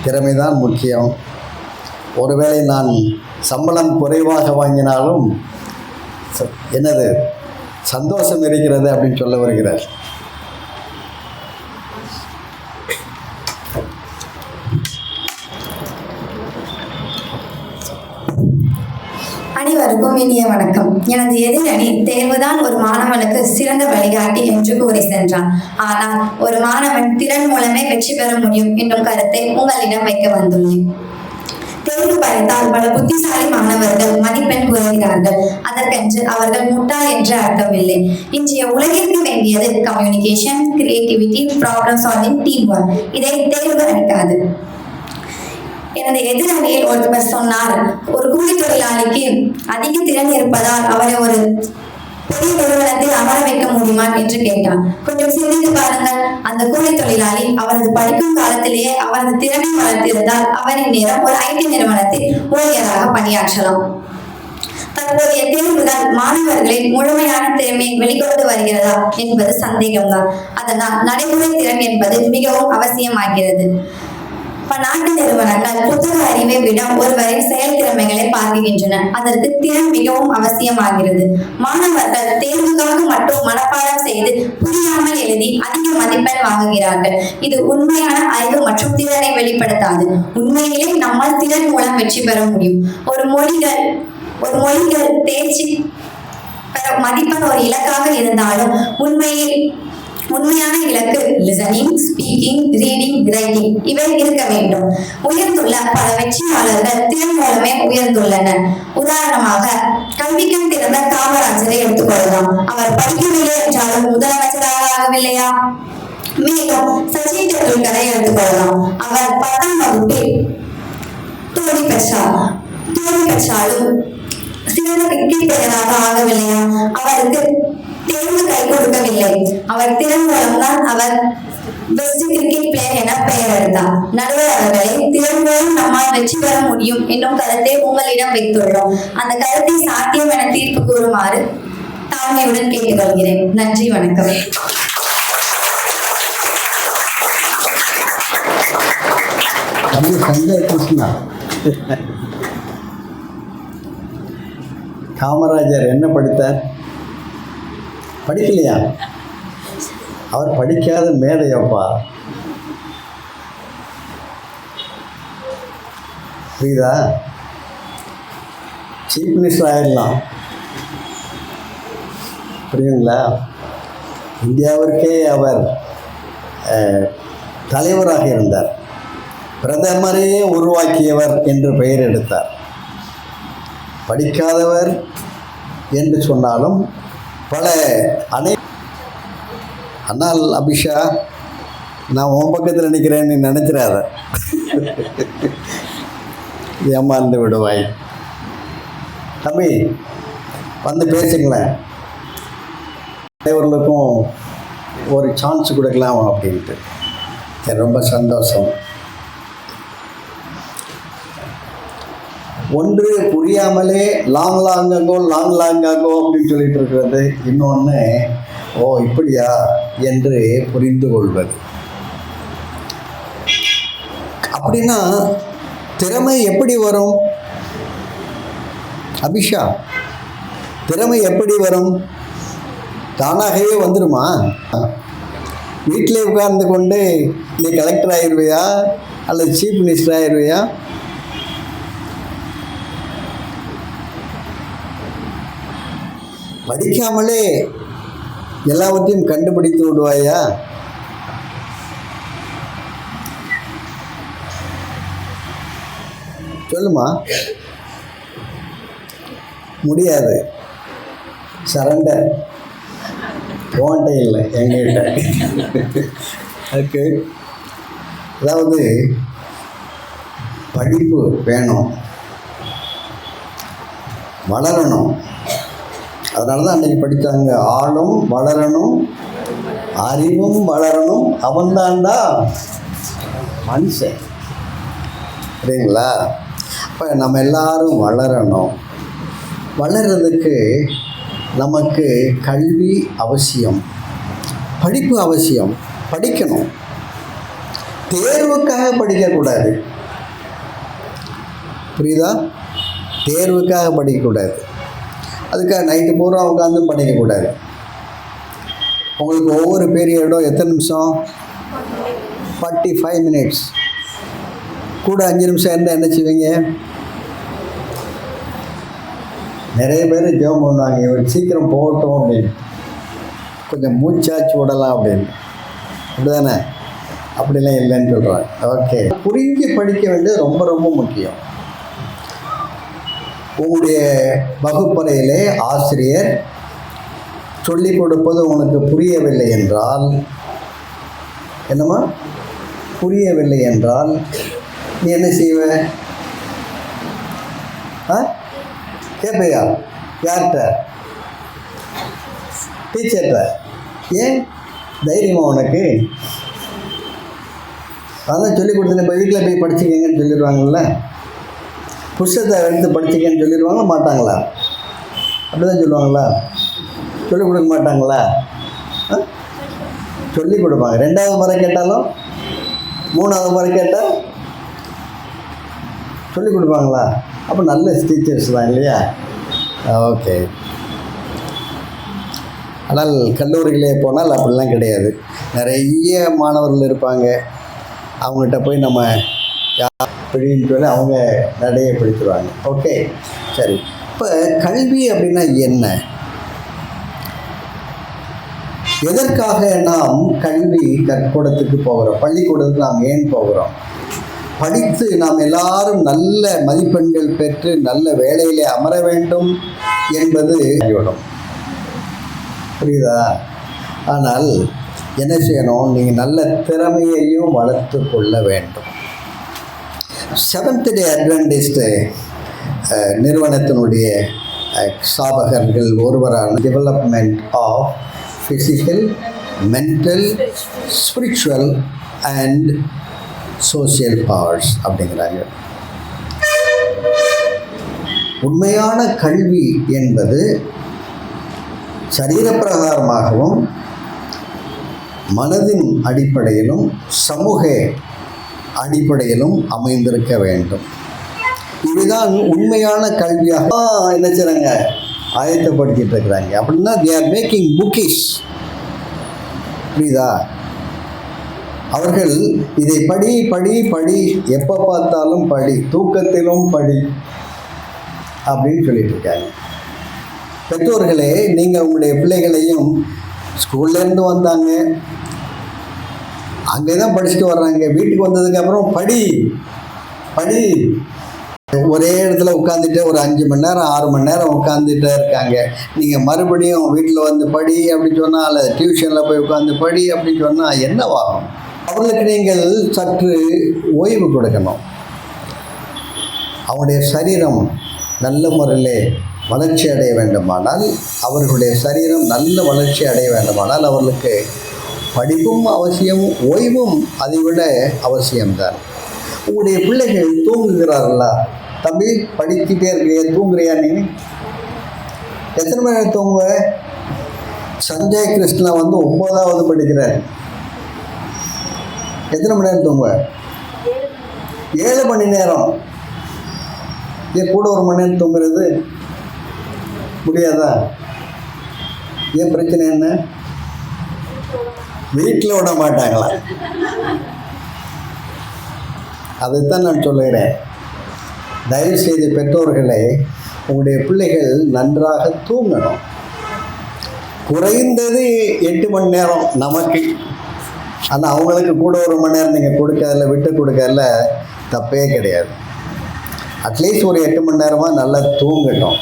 திறமைதான் முக்கியம். ஒருவேளை நான் சம்பளம் குறைவாக வாங்கினாலும் என்னது சந்தோஷம் இருக்கிறது அப்படின்னு சொல்ல வருகிறார். அனைவருக்கும் இனிய வணக்கம். எனது எதிரணி தேர்வுதான் ஒரு மாணவனுக்கு சிறந்த வழிகாட்டி என்று கூறி சென்றான். ஆனால் ஒரு மாணவன் திறன் மூலமே வெற்றி பெற முடியும் என்னும் கருத்தை உங்களிடம் வைக்க வந்துள்ளேன். தேர்வு படித்தால் பல புத்திசாலி மாணவர்கள் மதிப்பெண் குறைகிறார்கள். அதற்கென்று அவர்கள் முட்டாள் என்று அர்த்தமில்லை. இன்றைய உலகிற்கு வேண்டியது communication, creativity, problem solving, team work. இதை தேர்வு அளிக்காது. எனது எதிரணியில் ஒருவர் சொன்னார், ஒரு கூலி தொழிலாளிக்கு அதிக திறன் இருப்பதால் அவரை ஒரு பெரிய நிறுவனத்தில் அமர வைக்க முடியுமா என்று கேட்டார். கொஞ்சம் சிந்தித்து பாருங்கள். அந்த கூலி தொழிலாளி அவரது படிக்கும் காலத்திலேயே அவரது திறனை வளர்த்திருந்தால் அவரின் நேரம் ஒரு IT நிறுவனத்தில் ஊழியராக பணியாற்றலாம். தற்போதைய தேர்வுகள் மாணவர்களின் முழுமையான திறமையை வெளிக்கொண்டு வருகிறதா என்பது சந்தேகம்தான். அதனால் நடைமுறை திறன் என்பது மிகவும் அவசியமாகிறது. பன்னாட்டு நிறுவனங்கள் புத்தக அறிவை விட ஒருவரின் செயல் திறமைகளை பார்க்கின்றன. அதற்கு திறன் மிகவும் அவசியமாகிறது. மாணவர்கள் தேர்வுக்காக மட்டும் மனப்பாடம் செய்து புரியாமல் எழுதி அதிக மதிப்பெண் வாங்குகிறார்கள். இது உண்மையான அறிவு மற்றும் திறனை வெளிப்படுத்தாது. உண்மையிலே நம்மால் திறன் மூலம் வெற்றி பெற முடியும். ஒரு மொழிகள் தேர்ச்சி மதிப்பெண் ஒரு இலக்காக இருந்தாலும் உண்மையான இலக்கு லிசனிங், ஸ்பீக்கிங், ரீடிங், ரைட்டிங் இவை இருக்க வேண்டும். உயர்ந்துள்ள பல வெற்றியாளர்கள் திறன் மூலமே உயர்ந்துள்ளனர். உதாரணமாக கல்விக்கண் திறந்த காமராஜரை எடுத்துக்கொள்ளலாம். அவர் படிக்கவில்லை என்றாலும் முதலமைச்சராக ஆகவில்லையா? மேலும் சச்சின் டெண்டுல்கரை எடுத்துக்கொள்ளலாம். அவர் 10ஆம் வகுப்பில் தோல்வி பெற்றாலும் சிறந்த கிரிக்கெட் பிளேயராக ஆகவில்லையா? அவருக்கு தேர்வு கை கொடுக்கவில்லை. அவர் திறன் மூலம்தான் அவர் பெஸ்ட் கிரிக்கெட் பிளேயர் என பெயர் எடுத்தார். நடுவர் அவர்களை, திறன் மூலம் நம்மால் வெற்றி பெற முடியும் என்னும் கருத்தை உங்களிடம் வைத்துள்ளோம். அந்த கருத்தை சாத்தியம் என தீர்ப்பு கூறுமாறு தாழ்மையுடன் கேட்டுக்கொள்கிறேன். நன்றி, வணக்கம். காமராஜர் என்ன படித்தார்? படிக்கலையா? அவர் படிக்காத மேதையப்பா. புரியுதா? சீஃப் மினிஸ்டர் ஆயிடலாம். புரியுங்களா? இந்தியாவிற்கே அவர் தலைவராக இருந்தார். பிரதமரையே உருவாக்கியவர் என்று பெயர் எடுத்தார். படிக்காதவர் என்று சொன்னாலும் பல அண்ணால் அபிஷா, நான் உன் பக்கத்தில் நிற்கிறேன்னு நினச்சிடாத, ஏமாந்து விடுவாய். தம்பி வந்து பேசுங்களேன், அனைவர்களுக்கும் ஒரு சான்ஸ் கொடுக்கலாம் அப்படின்ட்டு. எனக்கு ரொம்ப சந்தோஷம். ஒன்று புரியாமலே லாங்காகோ அப்படின்னு சொல்லிட்டு இருக்கிறது, இன்னொன்று ஓ இப்படியா என்று புரிந்து கொள்வது. அப்படின்னா திறமை எப்படி வரும் அபிஷா? திறமை எப்படி வரும்? தானாகவே வந்துடுமா? வீட்டிலே உட்கார்ந்து கொண்டு நீ கலெக்டர் ஆயிடுவியா அல்லது சீஃப் மினிஸ்டர் ஆயிடுவியா? படிக்காமலே எல்லாவற்றையும் கண்டுபிடித்து விடுவாயா? சொல்லுமா. முடியாது. சரண்டர். போன்ட்டே இல்லை எங்கிட்ட. ஓகே, அதாவது படிப்பு வேணும், வளரணும். அதனால தான் அன்றைக்கி படித்தாங்க, ஆளும் வளரணும் அறிவும் வளரணும், அவன்தான்டா மனுஷன். சரிங்களா? அப்போ நம்ம எல்லாரும் வளரணும். வளர்கிறதுக்கு நமக்கு கல்வி அவசியம், படிப்பு அவசியம். படிக்கணும், தேர்வுக்காக படிக்கக்கூடாது. புரியுதா? தேர்வுக்காக படிக்கக்கூடாது. அதுக்காக நைட்டு பூரா உட்காந்து படிக்கக்கூடாது. உங்களுக்கு ஒவ்வொரு பீரியடும் எத்தனை நிமிஷம்? 45 மினிட்ஸ். கூட 5 நிமிஷம் இருந்தால் என்ன செய்வீங்க? நிறைய பேர் ஜெபம் பண்ணுவாங்க, இவர் சீக்கிரம் போகட்டும் அப்படின்னு, கொஞ்சம் மூச்சாச்சு விடலாம் அப்படின்னு. அப்படி தானே? அப்படிலாம் இல்லைன்னு சொல்கிறாங்க. ஓகே, புரிஞ்சு படிக்க வேண்டியது ரொம்ப ரொம்ப முக்கியம். உங்களுடைய வகுப்பறையிலே ஆசிரியர் சொல்லிக் கொடுப்பது உனக்கு புரியவில்லை என்றால், என்னம்மா புரியவில்லை என்றால் நீ என்ன செய்வ? கேட்பையா? யார்கிட்ட? டீச்சர்கிட்ட. ஏன்? தைரியமா உனக்கு? அதான் சொல்லிக் கொடுத்தேன், இப்போ வீட்டில் போய் படிச்சுக்கங்கன்னு சொல்லிடுவாங்கள்ல. புஸ்தகத்தை எடுத்து படிச்சுக்கன்னு சொல்லிடுவாங்களா மாட்டாங்களா? அப்படி தான் சொல்லுவாங்களா? சொல்லிக் கொடுக்க மாட்டாங்களா? சொல்லிக் கொடுப்பாங்க. 2வது முறை கேட்டாலும் 3வது முறை கேட்டால் சொல்லிக் கொடுப்பாங்களா? அப்போ நல்ல டீச்சர்ஸ் தான் இல்லையா? ஓகே. ஆனால் கல்லூரிகளே போனால் அப்படிலாம் கிடையாது. நிறைய மாணவர்கள் இருப்பாங்க, அவங்ககிட்ட போய் நம்ம அப்படின்னு சொல்லி அவங்க நடையை பிடித்துருவாங்க. ஓகே, சரி. இப்போ கல்வி அப்படின்னா என்ன? எதற்காக நாம் கல்வி கற்கூடத்துக்கு போகிறோம்? பள்ளிக்கூடத்துக்கு நாம் ஏன் போகிறோம்? படித்து நாம் எல்லாரும் நல்ல மதிப்பெண்கள் பெற்று நல்ல வேலையிலே அமர வேண்டும் என்பது புரியுதா? ஆனால் என்ன செய்யணும்? நீங்கள் நல்ல திறமையையும் வளர்த்து கொள்ள வேண்டும். செவன்த் டே அட்வென்டிஸ்ட் நிறுவனத்தினுடைய ஸ்தாபகர்கள் ஒருவரான development of physical, mental, spiritual and social powers அப்படிங்கிறாங்க. உண்மையான கல்வி என்பது சரீரப்பிரகாரமாகவும் மனதின் அடிப்படையிலும் சமூக அடிப்படையிலும் அமைந்திருக்க வேண்டும். இதுதான் உண்மையான கல்வியாக என்ன செய்கிறாங்க? ஆயத்தப்படுத்திட்டு இருக்கிறாங்க. அப்படின்னா they are making bookish. புரியுதா? அவர்கள் இதை படி படி படி, எப்போ பார்த்தாலும் படி, தூக்கத்திலும் படி அப்படின்னு சொல்லிட்டு இருக்காங்க. பெற்றோர்களே, நீங்கள் உங்களுடைய பிள்ளைகளையும் ஸ்கூல்லேருந்து வந்தாங்க, அங்கே தான் படிச்சுட்டு வர்றாங்க, வீட்டுக்கு வந்ததுக்கப்புறம் படி படி ஒரே இடத்துல உட்காந்துட்டு ஒரு 5 மணி நேரம் 6 மணி நேரம் உட்காந்துட்டே இருக்காங்க. நீங்கள் மறுபடியும் வீட்டில் வந்து படி அப்படின்னு சொன்னால், அல்லது டியூஷனில் போய் உட்காந்து படி அப்படின்னு சொன்னால் என்னவாகும்? அவர்களுக்கு நீங்கள் சற்று ஓய்வு கொடுக்கணும். அவருடைய சரீரம் நல்ல முறையிலே வளர்ச்சி அடைய வேண்டுமானால், அவர்களுடைய சரீரம் நல்ல வளர்ச்சி அடைய வேண்டுமானால் அவர்களுக்கு படிப்பும் அவசியம், ஓய்வும் அதைவிட அவசியம்தான். உங்களுடைய பிள்ளைகள் தூங்குகிறார்களா? தம்பி, படிச்சுட்டே இருக்கிறியா, தூங்குறியா? நீ எத்தனை மணி நேரம் தூங்குவ? சஞ்சய் கிருஷ்ணா வந்து 9வது படிக்கிறார். எத்தனை மணி நேரம் தூங்குவ? 7 மணி நேரம். ஏன் கூட 1 மணி நேரம் தூங்குறது முடியாதா? ஏன் பிரச்சனை என்ன? வீட்டில் விட மாட்டாங்களா? அதைத்தான் நான் சொல்லுகிறேன். தயவுசெய்து பெற்றோர்களே, உங்களுடைய பிள்ளைகள் நன்றாக தூங்கணும். குறைந்தது 8 மணி நேரம் நமக்கு. ஆனால் அவங்களுக்கு கூட 1 மணி நேரம் நீங்கள் கொடுக்கறதில்ல, விட்டு கொடுக்கறதில்ல, தப்பே கிடையாது. அட்லீஸ்ட் ஒரு 8 மணி நேரமாக நல்லா தூங்கட்டும்.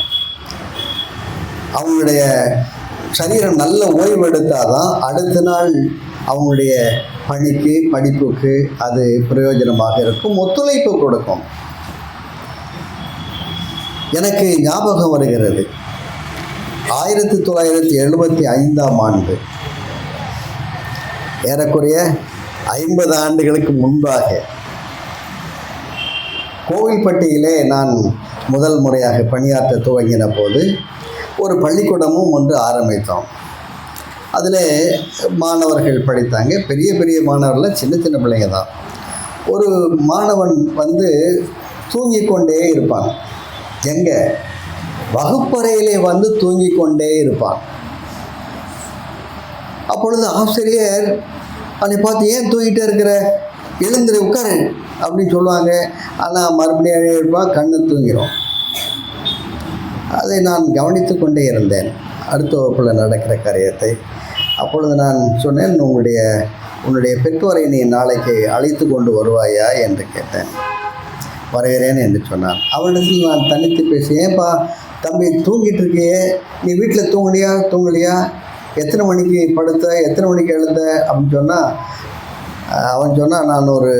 அவங்களுடைய சரீரம் நல்ல ஓய்வு எடுத்தால் தான் அடுத்த நாள் அவங்களுடைய பணிக்கு, படிப்புக்கு அது பிரயோஜனமாக இருக்கும், ஒத்துழைப்பு கொடுக்கும். எனக்கு ஞாபகம் வருகிறது, 1975ஆம் ஆண்டு, ஏறக்குறைய 50 ஆண்டுகளுக்கு முன்பாக கோவில்பட்டியிலே நான் முதல் முறையாக பணியாற்ற துவங்கின போது ஒரு பள்ளிக்கூடமும் ஒன்று ஆரம்பித்தோம். அதில் மாணவர்கள் படித்தாங்க. பெரிய பெரிய மாணவர்கள், சின்ன சின்ன பிள்ளைங்க தான். ஒரு மாணவன் வந்து தூங்கிக் கொண்டே இருப்பான். எங்கே? வகுப்பறையிலே வந்து தூங்கிக் கொண்டே இருப்பான். அப்பொழுது ஆசிரியர் அவனை பார்த்து, ஏன் தூங்கிட்டே இருக்கிற, எழுந்துரு, உட்காரு அப்படின்னு சொல்லுவாங்க. ஆனால் மறுபடியும் இருப்பான், கண்ணு தூங்கிடும். அதை நான் கவனித்து கொண்டே இருந்தேன், அடுத்த வகுப்பில் நடக்கிற காரியத்தை. அப்பொழுது நான் சொன்னேன், உன்னுடைய பெற்றோரை நீ நாளைக்கு அழைத்து கொண்டு வருவாயா என்று கேட்டேன். வருகிறேன் என்று சொன்னான். அவனிடத்தில் நான் தனித்து பேசி, ஏன்பா தம்பி தூங்கிட்டு இருக்கியே, நீ வீட்டில் தூங்கலையா, எத்தனை மணிக்கு படுத்த, எத்தனை மணிக்கு எழுந்த அப்படின்னு சொன்னால், அவன் சொன்னான், நான் ஒரு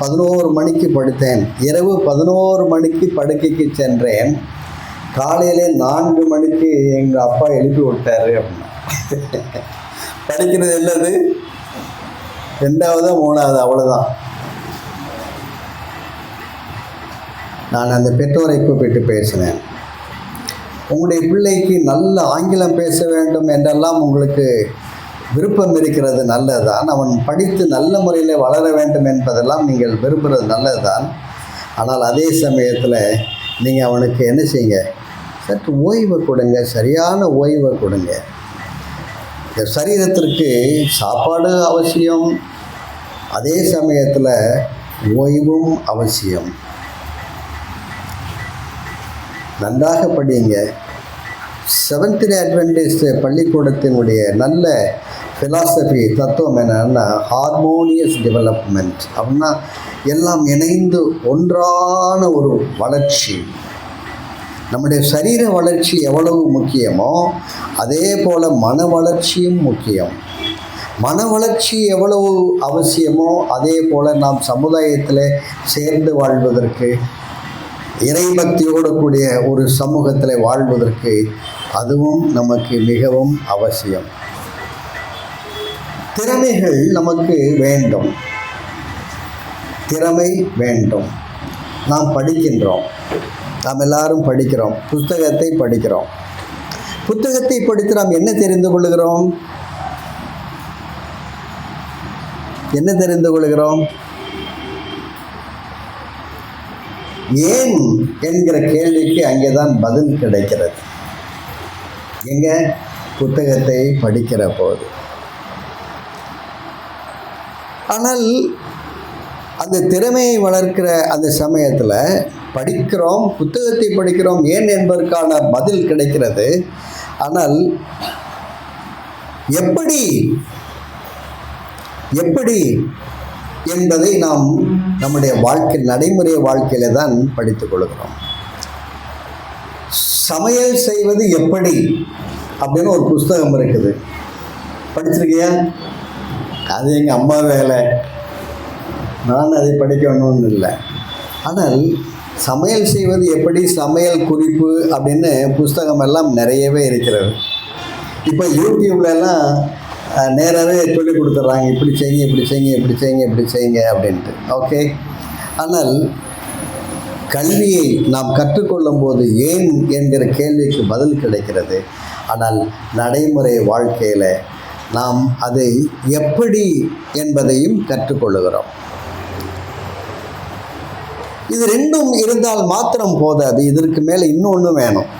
11 மணிக்கு படுத்தேன், இரவு 11 மணிக்கு படுக்கைக்கு சென்றேன், காலையிலே 4 மணிக்கு எங்கள் அப்பா எழுப்பி விட்டாரு அப்படின்னா. படிக்கிறது இல்லது 2வது 3வது அவ்வளோதான். நான் அந்த பெற்றோரை கூப்பிட்டு பேசினேன். உங்களுடைய பிள்ளைக்கு நல்ல ஆங்கிலம் பேச வேண்டும் என்றெல்லாம் உங்களுக்கு விருப்பம் இருக்கிறது, நல்லதுதான். அவன் படித்து நல்ல முறையில் வளர வேண்டும் என்பதெல்லாம் நீங்கள் விரும்புகிறது நல்லதுதான். ஆனால் அதே சமயத்தில் நீங்கள் அவனுக்கு என்ன செய்யுங்க, சற்று ஓய்வை கொடுங்க, சரியான ஓய்வை கொடுங்க. இந்த சரீரத்திற்கு சாப்பாடு அவசியம், அதே சமயத்தில் ஓய்வும் அவசியம். நன்றாக படிங்க. செவன்த் டே அட்வென்டிஸ்ட் பள்ளிக்கூடத்தினுடைய நல்ல ஃபிலாசபி, தத்துவம் என்னன்னா ஹார்மோனியஸ் டெவலப்மெண்ட். அப்படின்னா எல்லாம் இணைந்து ஒன்றான ஒரு வளர்ச்சி. நம்முடைய சரீர வளர்ச்சி எவ்வளவு முக்கியமோ அதே போல் மன வளர்ச்சியும் முக்கியம். மன வளர்ச்சி எவ்வளவு அவசியமோ அதே போல் நாம் சமுதாயத்தில் சேர்ந்து வாழ்வதற்கு, இறைபக்தியோடு கூடிய ஒரு சமூகத்தில் வாழ்வதற்கு அதுவும் நமக்கு மிகவும் அவசியம். திறமைகள் நமக்கு வேண்டும், திறமை வேண்டும். நாம் படிக்கின்றோம், நாம் எல்லாரும் படிக்கிறோம், புத்தகத்தை படிக்கிறோம். புத்தகத்தை படித்து நாம் என்ன தெரிந்து கொள்கிறோம்? என்ன தெரிந்து கொள்கிறோம்? ஏன் என்கிற கேள்விக்கு அங்கேதான் பதில் கிடைக்கிறது. எங்க? புத்தகத்தை படிக்கிற போது. ஆனால் அந்த திறமையை வளர்க்கிற அந்த சமயத்தில் படிக்கிறோம், புத்தகத்தை படிக்கிறோம், ஏன் என்பதற்கான பதில் கிடைக்கிறது. ஆனால் எப்படி என்பதை நாம் நம்முடைய வாழ்க்கை நடைமுறை வாழ்க்கையில தான் படித்துக் கொள்கிறோம். சமையல் செய்வது எப்படி அப்படின்னு ஒரு புஸ்தகம் இருக்குது, படிச்சிருக்கியா? அது எங்கள் அம்மா வேலை, நான் அதை படிக்கணும்னு இல்லை. ஆனால் சமையல் செய்வது எப்படி, சமையல் குறிப்பு அப்படின்னு புஸ்தகம் எல்லாம் நிறையவே இருக்கிறது. இப்போ யூடியூப்லலாம் நேராகவே சொல்லிக் கொடுத்துட்றாங்க, இப்படி செய்யுங்க, இப்படி செய்யுங்க, இப்படி செய்யுங்க, இப்படி செய்யுங்க அப்படின்ட்டு. ஓகே. ஆனால் கல்வியை நாம் கற்றுக்கொள்ளும் போது ஏன் என்கிற கேள்விக்கு பதில் கிடைக்கிறது. ஆனால் நடைமுறை வாழ்க்கையில் நாம் அதை எப்படி என்பதையும் கற்றுக்கொள்ளுகிறோம். இது ரெண்டும் இருந்தால் மாத்திரம் போதாது, இதற்கு மேலே இன்னொன்று வேணும்.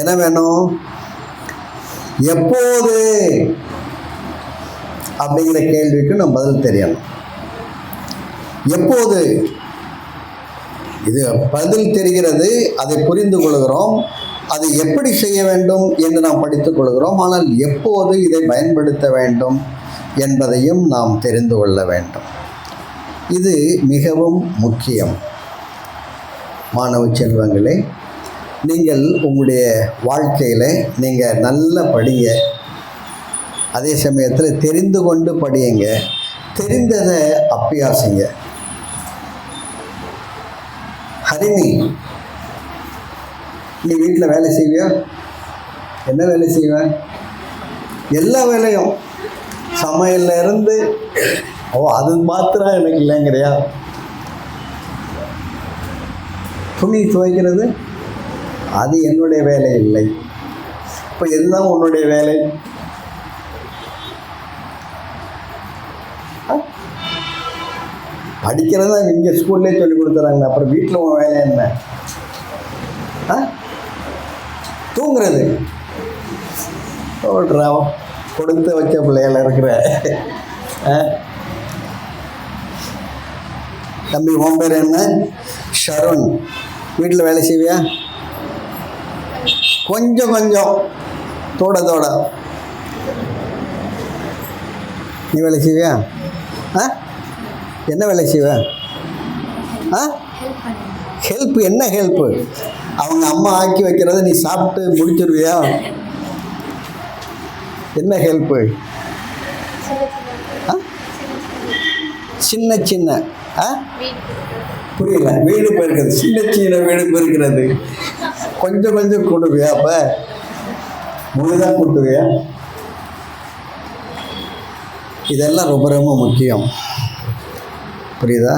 என்ன வேணும்? எப்போது அப்படிங்கிற கேள்விக்கு நம்ம பதில் தெரியணும். எப்போது இது பதில் தெரிகிறது, அதை புரிந்து கொள்கிறோம், அதை எப்படி செய்ய வேண்டும் என்று நாம் படித்துக் கொள்கிறோம். ஆனால் எப்போது இதை பயன்படுத்த வேண்டும் என்பதையும் நாம் தெரிந்து கொள்ள வேண்டும். இது மிகவும் முக்கியம். மாணவ செல்வங்களே, நீங்கள் உங்களுடைய வாழ்க்கையில் நீங்கள் நல்லா படிங்க, அதே சமயத்தில் தெரிந்து கொண்டு படியுங்க, தெரிந்ததை அபியாசிங்க. ஹரிணி, நீ வீட்டில் வேலை செய்வியா? என்ன வேலை செய்வேன்? எல்லா வேலையும், சமையல்ல இருந்து. அது மாத்திரம் எனக்கு இல்லைங்கிறியா? துணி துவைக்கிறது அது என்னுடைய வேலை இல்லை. இப்போ இதுதான் உன்னுடைய வேலை. படிக்கிறது தான் இங்கே ஸ்கூல்லே சொல்லி கொடுத்துறாங்க, அப்புறம் வீட்டில் உன் வேலை என்ன? தூங்குறது. ஓடுறா, கொடுத்து வச்ச பிள்ளைகள் இருக்கிற தம்பி, உன் பேர் என்ன? ஷருண். வீட்டில் வேலை செய்வியா? கொஞ்சம் கொஞ்சம், தோட. நீ வேலை செய்வியா? என்ன வேலை செய்வ? ஹெல்ப். என்ன ஹெல்ப்பு? அவங்க அம்மா ஆக்கி வைக்கிறத நீ சாப்பிட்டு முடிச்சிருவியா? என்ன ஹெல்ப்பு? சின்ன சின்ன புரியல. வீடு பெருக்கிறது, சின்ன சின்ன வீடு பெருக்கிறது. கொஞ்சம் கொஞ்சம் கூட்டுவியா? அப்போ முழுதாக கூட்டுவியா? இதெல்லாம் ரொம்ப ரொம்ப முக்கியம். புரியுதா?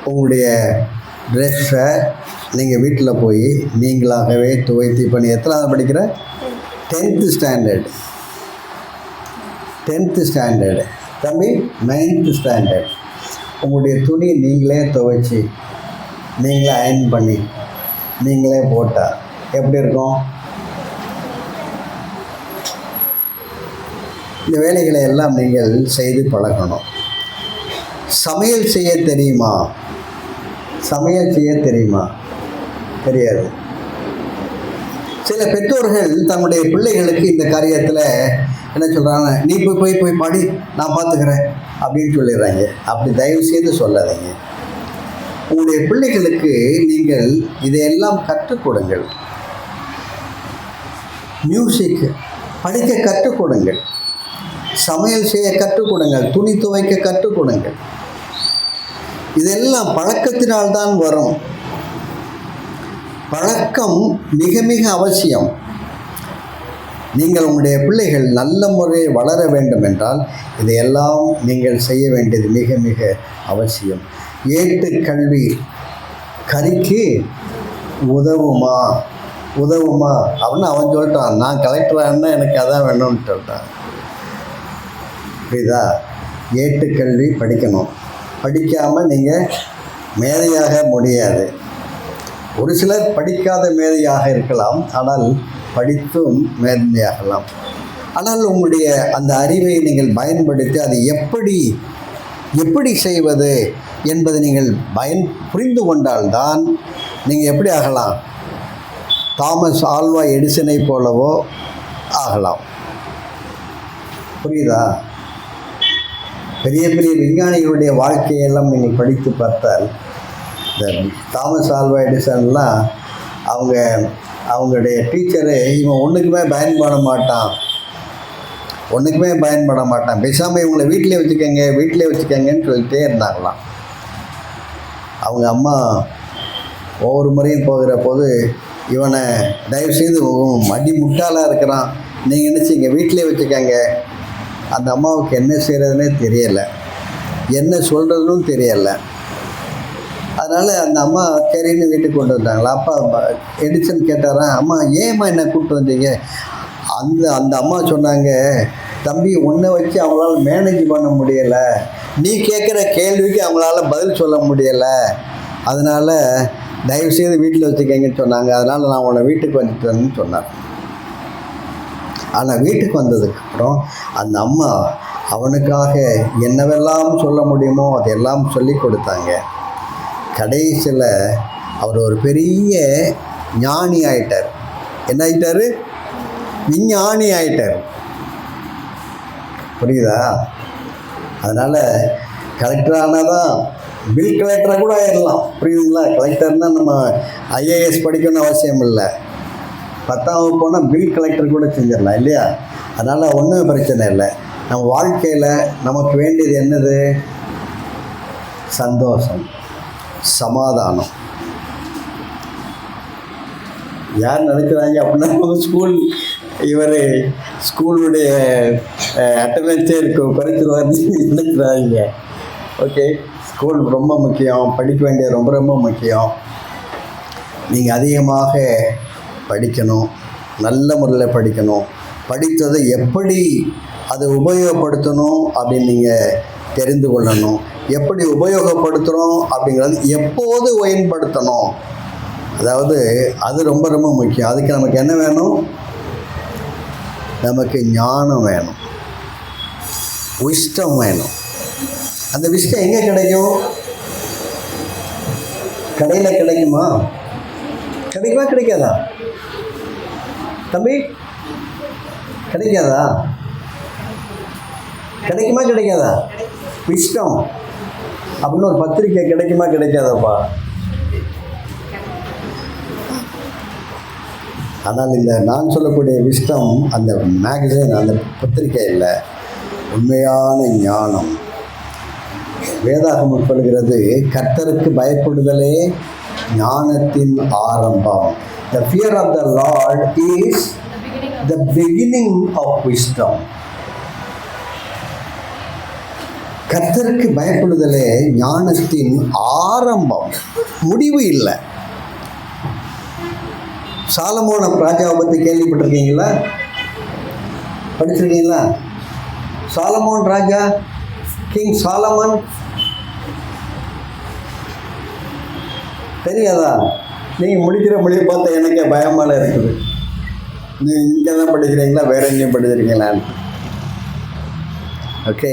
உங்களுடைய ட்ரெஸ்ஸை நீங்கள் வீட்டில் போய் நீங்களாகவே துவைத்து, இப்போ நீ எத்தனாவது படிக்கிற? 10th standard. 10th standard. தம்பி 9th ஸ்டாண்டர்ட். உங்களுடைய துணி நீங்களே துவைச்சி, நீங்களே அயர்ன் பண்ணி, நீங்களே போட்டால் எப்படி இருக்கும்? இந்த வேலைகளை எல்லாம் நீங்கள் செய்து பழகணும். சமையல் செய்ய தெரியுமா? சமையல் செய்ய தெரியுமா? தெரியாது. சில பெற்றோர்கள் தன்னுடைய பிள்ளைகளுக்கு இந்த காரியத்தில் என்ன சொல்கிறாங்க, நீ போய் படி, நான் பார்த்துக்கிறேன் அப்படின்னு சொல்லிடுறாங்க. அப்படி தயவு செய்து சொல்லாதீங்க. உங்களுடைய பிள்ளைகளுக்கு நீங்கள் இதையெல்லாம் கற்றுக் கொடுங்கள். மியூசிக் படிக்க கற்றுக் கொடுங்கள், சமையல் செய்ய கற்றுக் கொடுங்கள், துணி துவைக்க கற்றுக் கொடுங்கள். இதெல்லாம் பழக்கத்தினால்தான் வரும். பழக்கம் மிக மிக அவசியம். நீங்கள் உங்களுடைய பிள்ளைகள் நல்ல முறையில் வளர வேண்டும் என்றால் இதையெல்லாம் நீங்கள் செய்ய வேண்டியது மிக மிக அவசியம். ஏட்டு கல்வி கறிக்கு உதவுமா அப்படின்னு அவன் சொல்லிட்டான். நான் கலெக்டரானா எனக்கு அதான் வேணும்னு சொல்லிட்டான். புரியுதா? ஏட்டுக்கல்வி படிக்கணும். படிக்காமல் நீங்கள் மேதையாக முடியாது. ஒரு சிலர் படிக்காத மேதையாக இருக்கலாம், ஆனால் படித்தும் மேதையாகலாம். ஆனால் உங்களுடைய அந்த அறிவை நீங்கள் பயன்படுத்தி அதை எப்படி செய்வது என்பதை நீங்கள் புரிந்து கொண்டால்தான் நீங்கள் எப்படி ஆகலாம்? தாமஸ் ஆல்வா எடிசனை போலவோ ஆகலாம். புரியுதா? பெரிய பெரிய விஞ்ஞானிகளுடைய வாழ்க்கையெல்லாம் நீங்கள் படித்து பார்த்தால் இந்த தாமஸ் ஆல்வா எடிசன்லாம் அவங்களுடைய டீச்சரு இவன் ஒன்றுக்குமே பயன்பட மாட்டான் பேசாமல் இவங்களை வீட்டிலே வச்சுக்கங்கன்னு சொல்லிட்டே இருந்தாங்களாம். அவங்க அம்மா ஒவ்வொரு முறையும் போகிற போது இவனை தயவுசெய்து அடி முட்டாளாக இருக்கிறான், நீங்கள் என்ன செய்யுங்க வீட்டிலே வச்சுக்கங்க. அந்த அம்மாவுக்கு என்ன செய்கிறதுனே தெரியலை, என்ன சொல்கிறதுன்னு தெரியலை. அதனால் அந்த அம்மா சரின்னு வீட்டுக்கு கொண்டு வந்தாங்களா. அப்பா எடிசன் கேட்டாரான், அம்மா ஏம்மா என்ன கூப்பிட்டு வந்தீங்க? அந்த அம்மா சொன்னாங்க, தம்பி உன்னை வச்சு அவங்களால மேனேஜ் பண்ண முடியலை, நீ கேட்குற கேள்விக்கு அவங்களால பதில் சொல்ல முடியலை, அதனால் தயவுசெய்து வீட்டில் வச்சுக்கங்கன்னு சொன்னாங்க, அதனால் நான் உன்னை வீட்டுக்கு வந்துட்டேன்னு சொன்னார். ஆனால் வீட்டுக்கு வந்ததுக்கப்புறம் அந்த அம்மா அவனுக்காக என்னவெல்லாம் சொல்ல முடியுமோ அதெல்லாம் சொல்லி கொடுத்தாங்க. கடைசியில் அவர் ஒரு பெரிய ஞானி ஆயிட்டார். என்ன ஆயிட்டார்? விஞ்ஞானி ஆயிட்டார். புரியுதா? அதனால் கலெக்டர் ஆனால் தான் பில் கலெக்டராக கூட ஆயிடலாம். புரியுதுங்களா? கலெக்டர்னால் நம்ம ஐஏஎஸ் படிக்கணும்னு அவசியம் இல்லை. 10ஆம் வகுப்பு போனால் பில் கலெக்டர் கூட செஞ்சிடலாம் இல்லையா? அதனால் ஒன்றும் பிரச்சனை இல்லை. நம்ம வாழ்க்கையில் நமக்கு வேண்டியது என்னது? சந்தோஷம், சமாதானம். யார் நினைக்கிறாங்க அப்படின்னா ஸ்கூலுடைய அட்டண்டன்ஸே குறைச்சிருவார்னு நினைக்கிறாங்க. ஓகே, ஸ்கூல் ரொம்ப முக்கியம், படிக்க வேண்டியது ரொம்ப ரொம்ப முக்கியம். நீங்கள் அதிகமாக படிக்கணும், நல்ல முறையில் படிக்கணும். படித்ததை எப்படி அதை உபயோகப்படுத்தணும் அப்படின்னு நீங்கள் தெரிந்து கொள்ளணும். எப்படி உபயோகப்படுத்துகிறோம் அப்படிங்கிறது எப்போது பயன்படுத்தணும், அதாவது அது ரொம்ப ரொம்ப முக்கியம். அதுக்கு நமக்கு என்ன வேணும்? நமக்கு ஞானம் வேணும், விஸ்டம் வேணும். அந்த விஸ்டம் எங்கே கிடைக்கும்? கடையில் கிடைக்குமா? கிடைக்காதா தம்பி? கிடைக்காதா? கிடைக்காதா? விஸ்டம் அப்படின்னு ஒரு பத்திரிக்கை கிடைக்காதாப்பா? ஆனால் இந்த நான் சொல்லக்கூடிய விஸ்டம் அந்த மேகசின், அந்த பத்திரிக்கை இல்லை, உண்மையான ஞானம். வேதாகமம் சொல்கிறது, கர்த்தருக்கு பயப்படுதலே ஞானத்தின் ஆரம்பம். The fear of the Lord is the beginning of wisdom. கர்த்தருக்கு பயப்படுதலே ஞானத்தின் ஆரம்பம், முடிவு இல்லை. சாலமோன் ராஜாவை பற்றி கேள்விப்பட்டிருக்கீங்களா? படிச்சிருக்கீங்களா? சாலமோன் ராஜா, கிங் சாலமன், தெரியாதா? நீங்கள் முடிக்கிற மொழியை பார்த்தா எனக்கே பயமாக இருக்குது. நீங்கள் இங்கே தான் படிக்கிறீங்களா, வேற எங்கேயும் படிச்சிருக்கீங்களான்னு. ஓகே,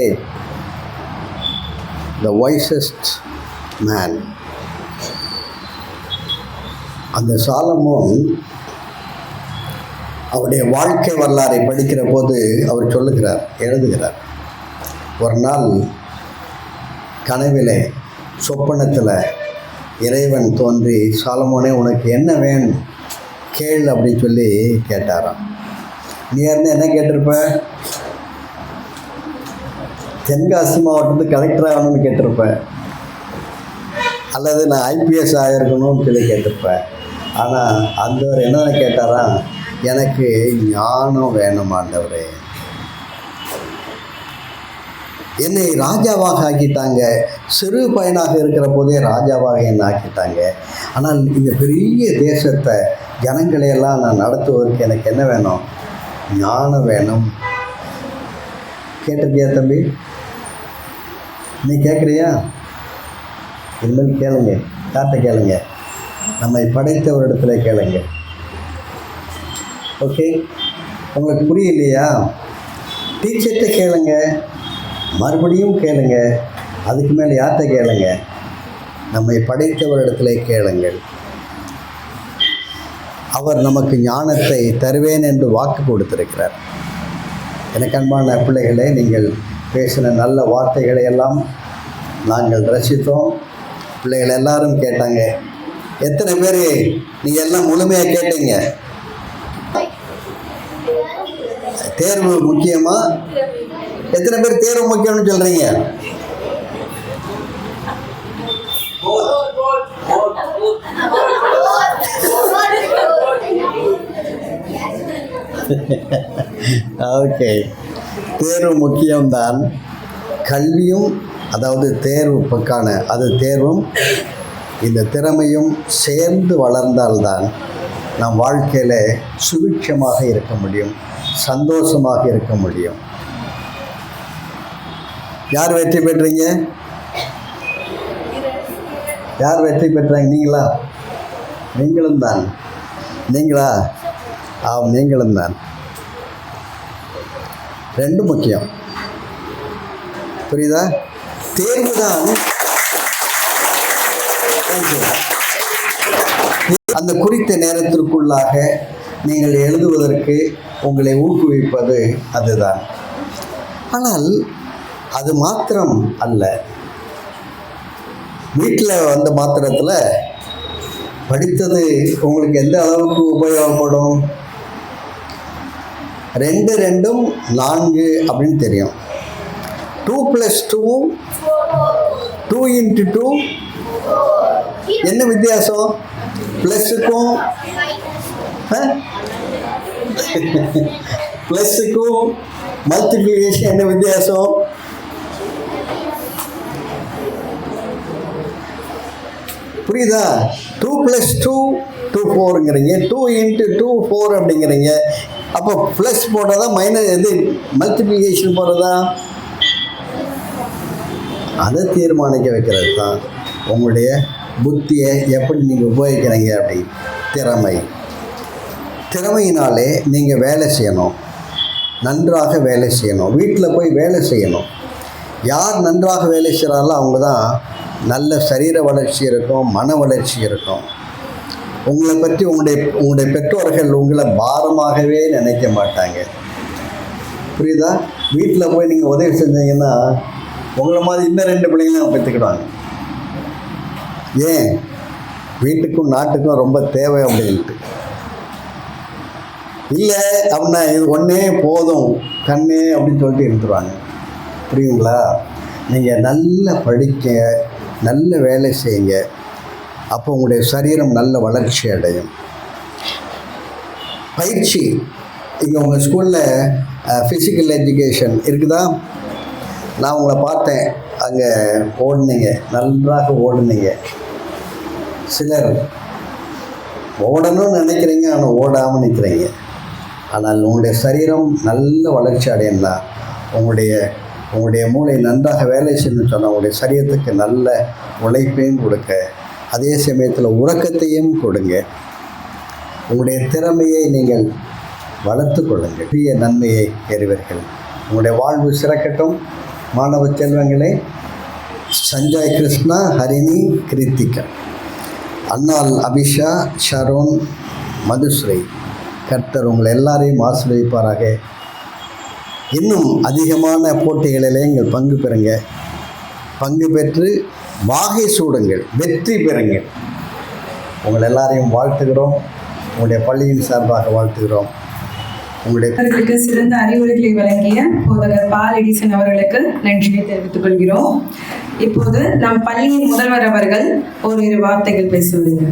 த வைசஸ்ட் மேன். அந்த சாலமோன் அவருடைய வாழ்க்கை வரலாறை படிக்கிற போது அவர் எழுதுகிறார், ஒரு நாள் கனவிலே சொப்பனத்தில் இறைவன் தோன்றி, சாலமோனே உனக்கு என்ன வேணும் கேள் அப்படின்னு சொல்லி கேட்டாராம். நீ இருந்து என்ன கேட்டிருப்ப? தென்காசி மாவட்டத்துக்கு கலெக்டர் ஆகணும்னு கேட்டிருப்பேன், அல்லது நான் ஐபிஎஸ் ஆகிருக்கணும்னு சொல்லி கேட்டிருப்பேன். ஆனால் ஆண்டவர் என்ன கேட்டாராம்? எனக்கு ஞானம் வேணும் ஆண்டவரே. என்னை ராஜாவாக ஆக்கிட்டாங்க, சிறு பையனாக இருக்கிற போதே ராஜாவாக என்னை ஆக்கிட்டாங்க. ஆனால் இந்த பெரிய தேசத்தை ஜனங்களையெல்லாம் நான் நடத்துவதற்கு எனக்கு என்ன வேணும்? ஞானம் வேணும். கேட்டிருக்கியா தம்பி? நீ கேட்குறியா? இனிமேல் கேளுங்க, யார்கிட்ட கேளுங்க? நம்மை படைத்தவரிடத்துல கேளுங்க. ஓகே, உங்களுக்கு புரியலையா? டீச்சர்கிட்ட கேளுங்க, மறுபடியும் கேளுங்க, அதுக்கு மேலே யார்கிட்ட கேளுங்க? நம்மை படைத்தவரிடத்துல கேளுங்கள். அவர் நமக்கு ஞானத்தை தருவேன் என்று வாக்கு கொடுத்திருக்கிறார். எனக்கு அன்பான பிள்ளைகளே, நீங்கள் பேசின நல்ல வார்த்தைகளை எல்லாம் நாங்கள் ரசித்தோம். பிள்ளைகள் எல்லாரும் கேட்டாங்க. எத்தனை பேர் நீங்கள் எல்லாம் முழுமையாக கேட்டீங்க? தேர்வு முக்கியமா? எத்தனை பேர் தேர்வு முக்கியம்னு சொல்கிறீங்க? ஓகே, தேர்வு முக்கியம்தான். கல்வியும், அதாவது தேர்வுக்கான அது தேர்வும் இந்த திறமையும் சேர்ந்து வளர்ந்தால்தான் நம் வாழ்க்கையில் சுபிட்சமாக இருக்க முடியும், சந்தோஷமாக இருக்க முடியும். யார் வெற்றி பெற்றீங்க? யார் வெற்றி பெற்றாங்க? நீங்களா? நீங்களும் தான். நீங்களா? ஆம், நீங்களும் தான். ரெண்டும் முக்கியம். புரியுதா? தேர்வு தான் அந்த குறித்த நேரத்திற்குள்ளாக நீங்கள் எழுதுவதற்கு உங்களை ஊக்குவிப்பது அதுதான். ஆனால் அது மாத்திரம் அல்ல. வீட்டில் வந்த மாத்திரத்தில் படித்தது உங்களுக்கு எந்த அளவுக்கு உபயோகப்படும்? 2 2 4 அப்படின்னு தெரியும். 2 + 2 2 × 2 என்ன வித்தியாசம்? ப்ளஸுக்கும் மல்டிப்ளிகேஷன் என்ன வித்தியாசம்? புரியுதா? 2 + 2 2 4ங்கிறீங்க, 2 × 2 4 அப்படிங்கிறீங்க. அப்போ ப்ளஸ் போடுறதா மைனஸ் எது மல்டிப்ளிகேஷன் போடுறதா? அதை தீர்மானிக்க வைக்கிறது தான் உங்களுடைய புத்தியை எப்படி நீங்கள் உபயோகிக்கிறீங்க. அப்படி திறமையினாலே நீங்கள் வேலை செய்யணும், நன்றாக வேலை செய்யணும். வீட்டில் போய் வேலை செய்யணும். யார் நன்றாக வேலை செய்கிறாங்களோ அவங்க தான் நல்ல சரீர வளர்ச்சி இருக்கும், மன வளர்ச்சி இருக்கும். உங்களை பற்றி உங்களுடைய பெற்றோர்கள் உங்களை பாரமாகவே நினைக்க மாட்டாங்க. புரியுதா? வீட்டில் போய் நீங்கள் உதவி செஞ்சீங்கன்னா உங்களை மாதிரி இன்னும் 2 பிள்ளைங்களும் பெற்றுக்கிடுவாங்க. ஏன்? வீட்டுக்கும் நாட்டுக்கும் ரொம்ப தேவை அப்படின்ட்டு. இல்லை அப்படின்னா இது ஒன்றே போதும் கண்ணே அப்படின்னு சொல்லிட்டு இருந்துருவாங்க. புரியுங்களா? நீங்கள் நல்லா படிக்க, நல்ல வேலை செய்யுங்க. அப்போ உங்களுடைய சரீரம் நல்ல வளர்ச்சி அடையும். பயிற்சி, இங்கே உங்கள் ஸ்கூலில் ஃபிசிக்கல் எஜுகேஷன் இருக்குதா? நான் உங்களை பார்த்தேன், அங்கே ஓடுனீங்க, நன்றாக ஓடுனீங்க. சிலர் ஓடணும்னு நினைக்கிறீங்க, ஆனால் ஓடாமல் நிற்கிறீங்க. ஆனால் உங்களுடைய சரீரம் நல்ல வளர்ச்சி அடையணும்னா உங்களுடைய மூளை நன்றாக வேலை செய்யணும்னு சொன்னால் உங்களுடைய சரீரத்துக்கு நல்ல உழைப்பையும் கொடுக்க, அதே சமயத்தில் உறக்கத்தையும் கொடுங்க. உங்களுடைய திறமையை நீங்கள் வளர்த்து கொள்ளுங்கள். பெரிய நன்மையை பெறுவீர்கள். உங்களுடைய வாழ்வு சிறக்கட்டும். மாணவ செல்வங்களே, சஞ்சய் கிருஷ்ணா, ஹரிணி, கிருத்திகா, அன்னாள் அபிஷா, ஷரோன், மதுஸ்ரீ, கர்த்தர் உங்களை எல்லாரையும் ஆசீர்வதிப்பாராக. இன்னும் அதிகமான போட்டிகளிலே நீங்கள் பங்கு பெறுங்க. பங்கு பெற்று வாகை சூடுங்கள், வெற்றி பெறுங்கள். உங்கள் எல்லாரையும் வாழ்த்துகிறோம். உங்களுடைய பள்ளியின் சார்பாக வாழ்த்துகிறோம். உங்களுடைய சிறந்த அறிவுரைகளை வழங்கிய போதகர் பால் எடிசன் அவர்களுக்கு நன்றியை தெரிவித்துக் கொள்கிறோம். இப்போது நம் பள்ளியின் முதல்வர் அவர்கள் ஓரிரு வார்த்தைகள் பேசுவீங்க.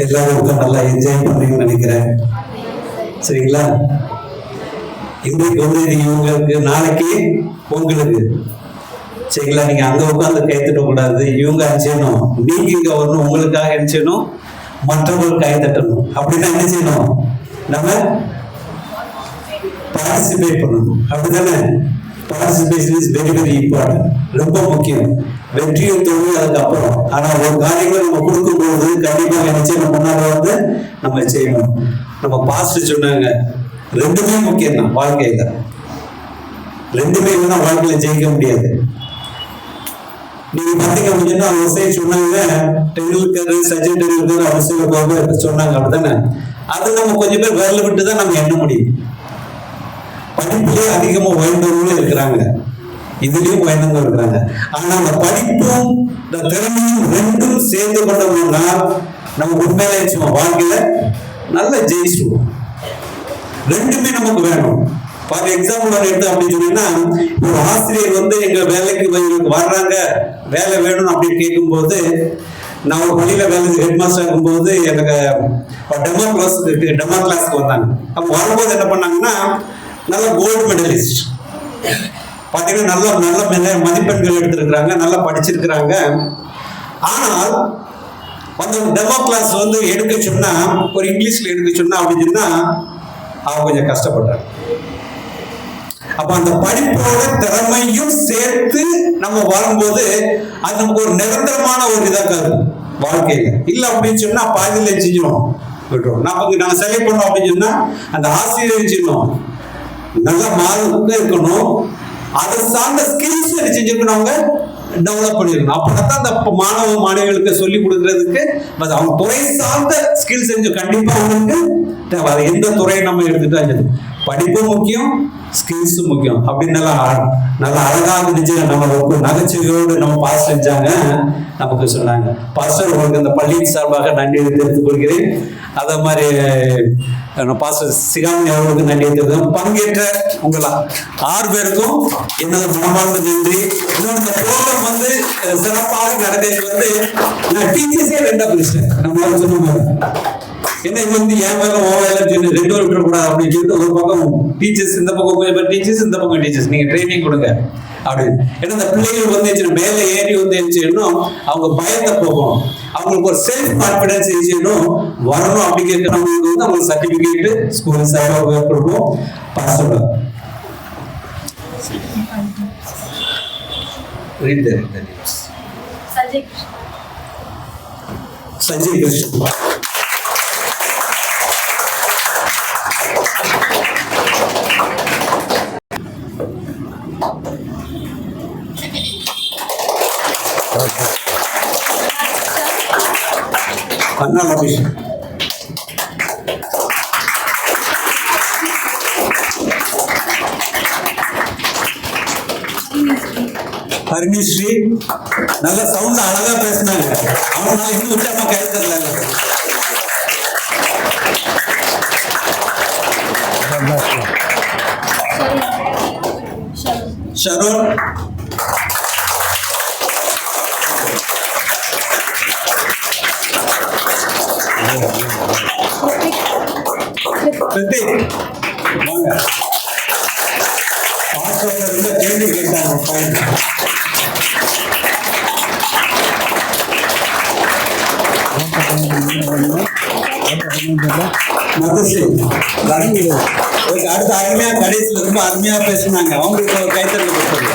எல்லாரும் நல்லா என்ஜாய் பண்ணுறீங்கன்னு நினைக்கிறேன். சரிங்களா? இன்றைக்கு வந்து நீங்கள் உங்களுக்கு, நாளைக்கு உங்களுக்கு, சரிங்களா? நீங்கள் அங்கே உட்காந்து கைத்தட்ட கூடாது. இவங்க அனுப்பிச்சணும், நீங்கள் இங்கே வரணும், உங்களுக்காக அனுப்பிச்சணும், மற்றவங்களுக்கு கை தட்டணும். அப்படிதான் என்ன செய்யணும்? நம்ம பார்ட்டிசிபேட் பண்ணணும். அப்படித்தானே? Participation is very very important, ரொம்ப முக்கியம். வெற்றியும் தோல்வி அதுக்கப்புறம். ஆனால் ஒரு காரியங்களை நம்ம கொடுக்கும்போது கண்டிப்பாக நினைச்சு நம்ம முன்னாடி வந்து நம்ம செய்யணும். நம்ம பாஸ்டர் சொன்னாங்க, ரெண்டுமே முக்கியம் தான் வாழ்க்கையில. ரெண்டுமே இல்லைன்னா வாழ்க்கையில ஜெயிக்க முடியாது. நீங்க பார்த்தீங்க அப்படின்னா அவங்க சைடு சொன்னாங்க டெண்டுல்கர் சச்சின் டெண்டுல்கர் அவசியம் சொன்னாங்க அப்படித்தானே. அது நம்ம கொஞ்சம் பேர் விரல விட்டு தான் நம்ம எண்ண முடியும். படிப்புலேயே அதிகமாக உயர்ந்தவர்களும் இருக்கிறாங்க, இதுலயும் உயர்ந்தவங்க இருக்கிறாங்க. ஆனா அந்த படிப்பும் இந்த திறமையும் ரெண்டும் சேர்ந்து கொண்டோம்னா நம்ம உண்மையிலே வாழ்க்கையில நல்லா ஜெயிச்சுடுவோம். ரெண்டுமே நமக்கு வேணும். ஃபார் எக்ஸாம்பிள் எடுத்து அப்படின்னு சொன்னீங்கன்னா, ஒரு ஆசிரியர் வந்து எங்க வேலைக்கு வர்றாங்க, வேலை வேணும் அப்படின்னு கேட்கும்போது, நான் ஒரு பள்ளியில வேலை ஹெட் மாஸ்டர் இருக்கும்போது எனக்கு டெமோ கிளாஸ்க்கு வந்தாங்க. அப்போ வரும்போது என்ன பண்ணாங்கன்னா, நல்ல கோல்டு மெடலிஸ்ட் பார்த்தீங்கன்னா நல்ல மதிப்பெண்கள் எடுத்திருக்கிறாங்க, நல்லா படிச்சிருக்கிறாங்க. ஆனால் அந்த டெமோ கிளாஸ் வந்து எடுக்க சொன்னா, ஒரு இங்கிலீஷ்ல எடுக்க சொன்னா அப்படின்னு சொன்னா அவங்க கொஞ்சம் கஷ்டப்படுறாங்க. அப்ப அந்த படிப்போட திறமையும் சேர்த்து நம்ம வரும்போது அது நமக்கு ஒரு நிரந்தரமான ஒரு இதாக்காது வாழ்க்கையில. இல்லை அப்படின்னு சொன்னா பாதியில செஞ்சிடும் விட்டுரும். நாங்க செலக்ட் பண்ணோம் அப்படின்னு சொன்னா அந்த ஆசிரியர் செய்யணும், நல்ல மார்க்கு இருக்கணும், அதை சார்ந்த ஸ்கில்ஸ் செஞ்சிருக்கணும், அவங்க டெவலப் பண்ணிருக்கணும். அப்படின்னா அந்த மாணவ மாணவிகளுக்கு சொல்லி கொடுக்கறதுக்கு அவங்க துறை சார்ந்த ஸ்கில் செஞ்சு கண்டிப்பா அவங்களுக்கு தேவை. எந்த துறையை நம்ம எடுத்துட்டா படிப்பும் முக்கியம், ஸ்கில்ஸும் முக்கியம் அப்படின்னு நல்லா அழகாக இருந்துச்சு. நம்ம நகைச்சுவையோடு நம்ம பாஸ் செஞ்சாங்க, நமக்கு சொன்னாங்க. பாஸ்டர் உங்களுக்கு இந்த பள்ளியின் சார்பாக நன்றி தெரிவித்துக் கொள்கிறேன். அதே மாதிரி பாஸ்டர் சிகாமணி அவர்களுக்கு நன்றி தெரிவித்து பங்கேற்ற உங்களா 6 பேருக்கும் என்னோட மனமார்ந்த நன்றி. இந்த ப்ரோக்ராம் வந்து சிறப்பாக நடந்தது வந்து நான் டீச்சர்ஸே 2 பிரிச்சேன். நம்ம சொன்ன என்ன இது வந்து என் வேலை ஓ வேலைன்னு சொல்லி 2 பேரும் விட்டுறக்கூடாது அப்படின்னு சொல்லிட்டு ஒரு பக்கம் டீச்சர்ஸ், இந்த பக்கம் கொஞ்சம் பேர் டீச்சர்ஸ், இந்த பக்கம் டீச்சர்ஸ், நீங்க ட்ரைனிங் கொடுங்க அப்படின்னு. ஏன்னா இந்த பிள்ளைகள் வந்து மேலே ஏறி வந்து செய்யணும், அவங்க பயத்தை போகணும், அவங்களுக்கு ஒரு செல்ஃப் கான்பிடன்ஸ் செய்யணும் வரணும். அப்படி கேட்கறவங்களுக்கு வந்து அவங்களுக்கு சர்டிபிகேட் ஸ்கூல் சார்பாக கொடுப்போம். Pastor read the names. Sanjay Krishna, Anna Labish, Harini Sri நல்ல சவுண்ட் அழகா பேசினாங்க. அவங்க இன்னும் உச்சமா கேட்கல. ஷரோன், கிருத்திக் வாங்க. பாஸ்டர் கேள்வி கேட்டாங்க. அடுத்த அருமையா கடைசியில் ரொம்ப அருமையா பேசினாங்க. அவங்களுக்கு ஒரு கைத்தறி கொடுத்துருங்க.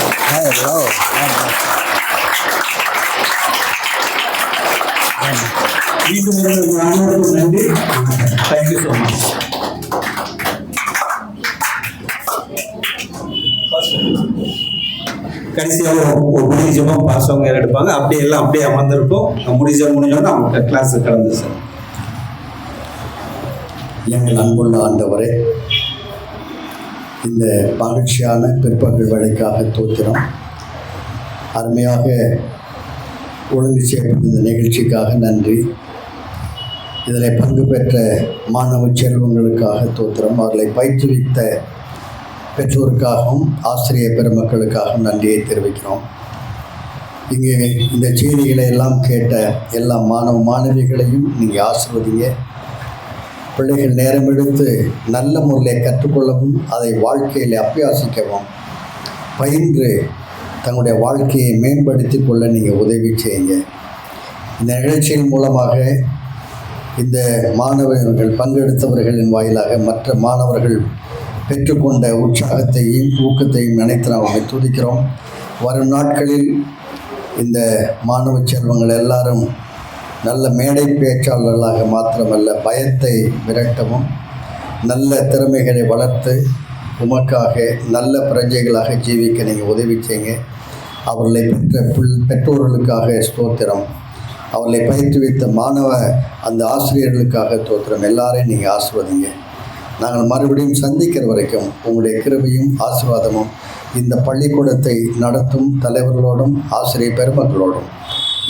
வீட்டு அனைவருக்கும் நன்றி. Thank you so much. கடைசியாக ஒரு முடிஞ்சமாக பாசவங்க எடுப்பாங்க. அப்படியே எல்லாம் அப்படியே அமர்ந்திருப்போம். முடிஞ்சோன்னா அவங்க கிளாஸ் கலந்து சார். எங்கள் அன்புள்ள ஆண்டவரே, இந்த மகிழ்ச்சியான பிற்பகல் வேலைக்காக தோத்திரம், அருமையாக ஒழுங்கு செய்யப்பட்ட இந்த நிகழ்ச்சிக்காக நன்றி. இதில் பங்கு பெற்ற மாணவ செல்வங்களுக்காக தோத்திரம், அவர்களை பயிற்றுவித்த பெற்றோருக்காகவும் ஆசிரியர் பெருமக்களுக்காகவும் நன்றியை தெரிவிக்கிறோம். இங்கே இந்த செய்திகளை எல்லாம் கேட்ட எல்லா மாணவ மாணவிகளையும் நீங்கள் ஆசிர்வதிங்க. பிள்ளைகள் நேரம் எடுத்து நல்ல முறையில் கற்றுக்கொள்ளவும், அதை வாழ்க்கையில் அபியாசிக்கவும், பயின்று தங்களுடைய வாழ்க்கையை மேம்படுத்தி கொள்ள நீங்கள் உதவி செய்யுங்க. இந்த நிகழ்ச்சியின் மூலமாக இந்த மாணவர்கள் பங்கெடுத்தவர்களின் வாயிலாக மற்ற மாணவர்கள் பெற்றுக்கொண்ட உற்சாகத்தையும் ஊக்கத்தையும் நினைத்து நாம் துதிக்கிறோம். வரும் நாட்களில் இந்த மாணவ செல்வங்கள் எல்லாரும் நல்ல மேடை பேச்சாளர்களாக மாத்திரமல்ல, பயத்தை விரட்டவும், நல்ல திறமைகளை வளர்த்து உமக்காக நல்ல பிரஜைகளாக ஜீவிக்க நீங்கள் உதவி செய்யுங்க. அவர்களை பெற்ற பெற்றோர்களுக்காக ஸ்தோத்திரம். அவர்களை பயிற்றுவித்த மாணவ அந்த ஆசிரியர்களுக்காக ஸ்தோத்திரம். எல்லாரையும் நீங்கள் ஆசீர்வதிங்க. நாங்கள் மறுபடியும் சந்திக்கிற வரைக்கும் உங்களுடைய கிருபையும் ஆசீர்வாதமும் இந்த பள்ளிக்கூடத்தை நடத்தும் தலைவர்களோடும் ஆசிரியர் பெருமக்களோடும்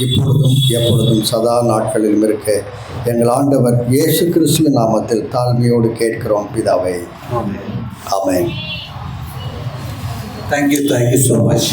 இப்பொழுதும் எப்பொழுதும் சதா நாட்களிலும் இருக்க எங்கள் ஆண்டவர் இயேசு கிறிஸ்துவின் நாமத்தில் தாழ்மையோடு கேட்கிறோம் பிதாவே. ஆமென். Thank you so much.